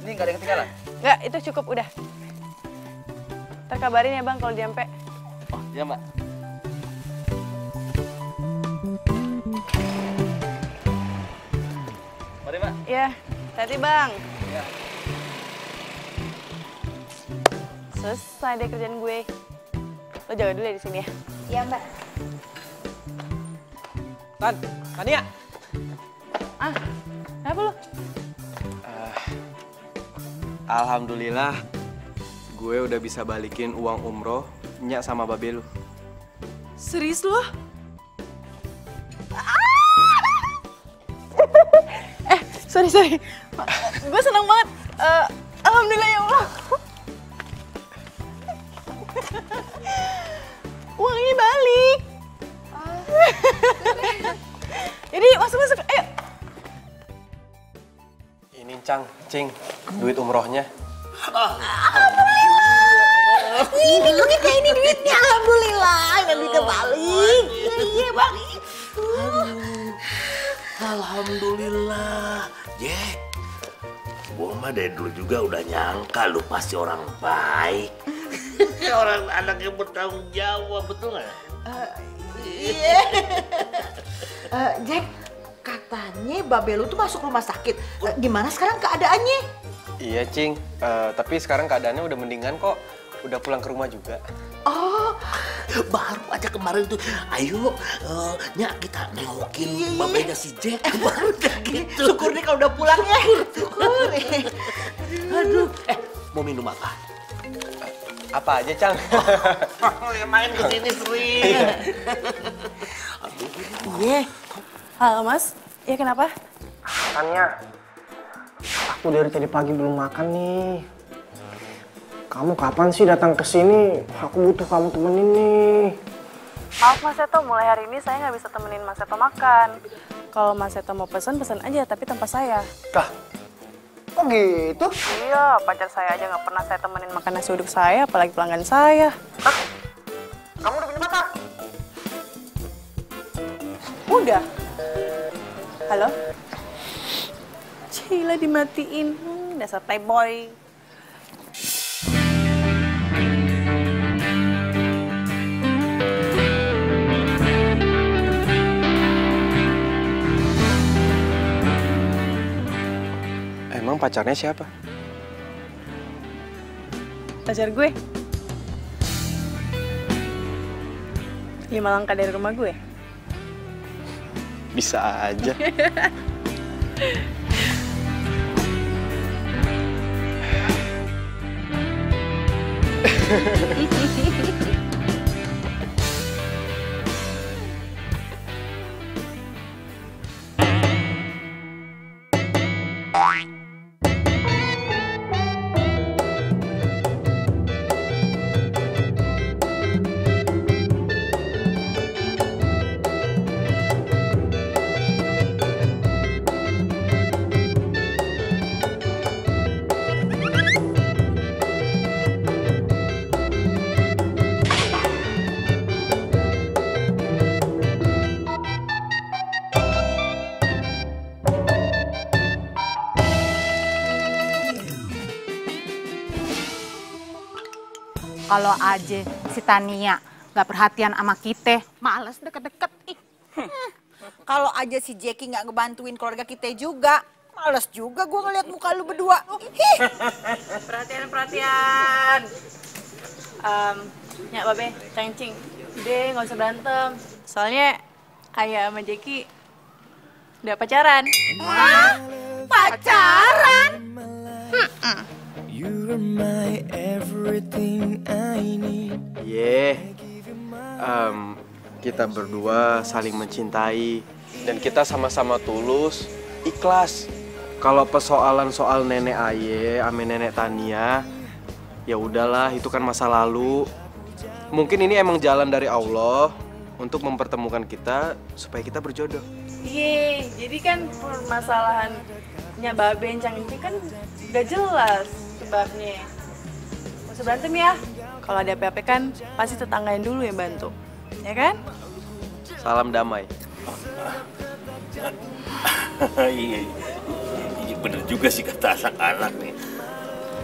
Ini nggak ada yang ketinggalan? Nggak, itu cukup udah. Ntar kabarin ya bang kalau nyampe. Oh iya mbak. Mari mbak. Ya, hati bang. Ya. Selesai deh kerjaan gue. Lo jaga dulu ya di sini ya. Iya mbak. Tania. Kenapa lo? Alhamdulillah, gue udah bisa balikin uang umroh Nya sama babe lu. Serius lo? Sorry. Gue seneng banget. Alhamdulillah ya Allah. Uangnya balik. Jadi masuk. Ayo. Ini Cing, duit umrohnya. Ini duitnya, ini duitnya. Alhamdulillah, yang duitnya balik. Iya bang. Alhamdulillah, Jack. Gua mah dari dulu juga udah nyangka lu pasti orang baik. Orang anak yang bertanggung jawab, betul nggak? Iya. Jack, katanya Babe lu tuh masuk rumah sakit. Gimana sekarang keadaannya? Iya, Cing. Tapi sekarang keadaannya udah mendingan kok. Udah pulang ke rumah juga. Oh, baru aja kemarin tuh, ayo Nyak kita nengokin babenya si Jack. Baru kayak gitu. Syukur nih kalau udah pulang ya. Syukur. Aduh, mau minum apa? Apa aja, Cang? Ya main kesini sering. Iya. Halo, Mas. Ya kenapa? Tania, aku dari tadi pagi belum makan nih. Kamu kapan sih datang ke sini? Aku butuh kamu temenin nih. Maaf Mas Seto, mulai hari ini saya nggak bisa temenin Mas Seto makan. Kalau Mas Seto mau pesan aja, tapi tanpa saya. Kah? Kok gitu? Iya, pacar saya aja nggak pernah saya temenin makan nasi uduk saya, apalagi pelanggan saya. Hah? Kamu udah punya pacar? Udah. Halo? Cila dimatiin, dasar playboy. Emang pacarnya siapa? Pacar gue? 5 langkah dari rumah gue? Bisa aja. Kalau aja si Tania nggak perhatian sama kita, males deket-deket. Kalau aja si Jackie nggak ngebantuin keluarga kita juga, males juga gue ngeliat muka lu berdua. Perhatian. Nyak Babe, Cing, udah nggak usah berantem. Soalnya Ayah sama Jackie udah pacaran. Hah? Pacaran? You're my everything I need. Kita berdua saling mencintai dan kita sama-sama tulus, ikhlas. Kalau persoalan soal nenek Aye ame nenek Tania, ya udahlah, itu kan masa lalu. Mungkin ini emang jalan dari Allah untuk mempertemukan kita supaya kita berjodoh. Iya, jadi kan permasalahannya Babe Cang Encing kan udah jelas sebabnya. Nggak usah berantem ya. Kalau ada apa-apa kan pasti tetanggain dulu yang bantu, ya kan? Salam damai. Iya, bener juga sih kata anak-anak nih.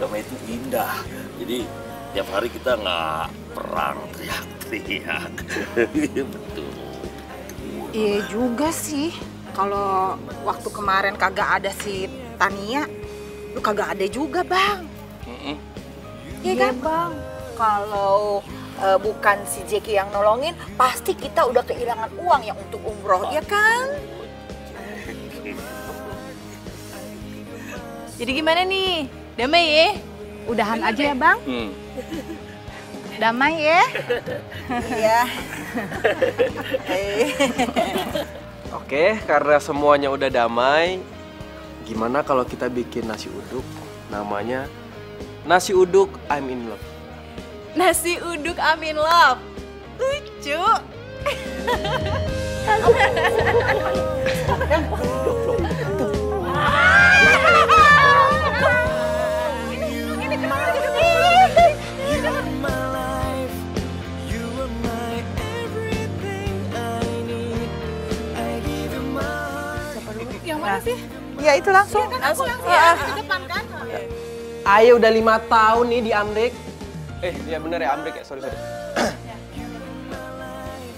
Damai itu indah. Jadi tiap hari kita nggak perang teriak-teriak. Betul. Iya juga sih. Kalau waktu kemarin kagak ada si Tania, lu kagak ada juga, Bang. Iya kan, Bang? Kalau bukan si Jackie yang nolongin, pasti kita udah kehilangan uang yang untuk umroh, ya kan? Jadi gimana nih? Damai ya? Udahan aja ya, Bang. Damai ya. Iya. Oke, karena semuanya udah damai, gimana kalau kita bikin nasi uduk? Namanya nasi uduk I'm in love. Nasi uduk I'm in love. Lucu. Langsung ya, ke depan kan? Aye udah 5 tahun nih di Amrik. Iya bener ya Amrik ya, sorry.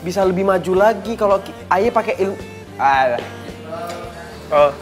Bisa lebih maju lagi kalau Aye pakai ilmu. Oh.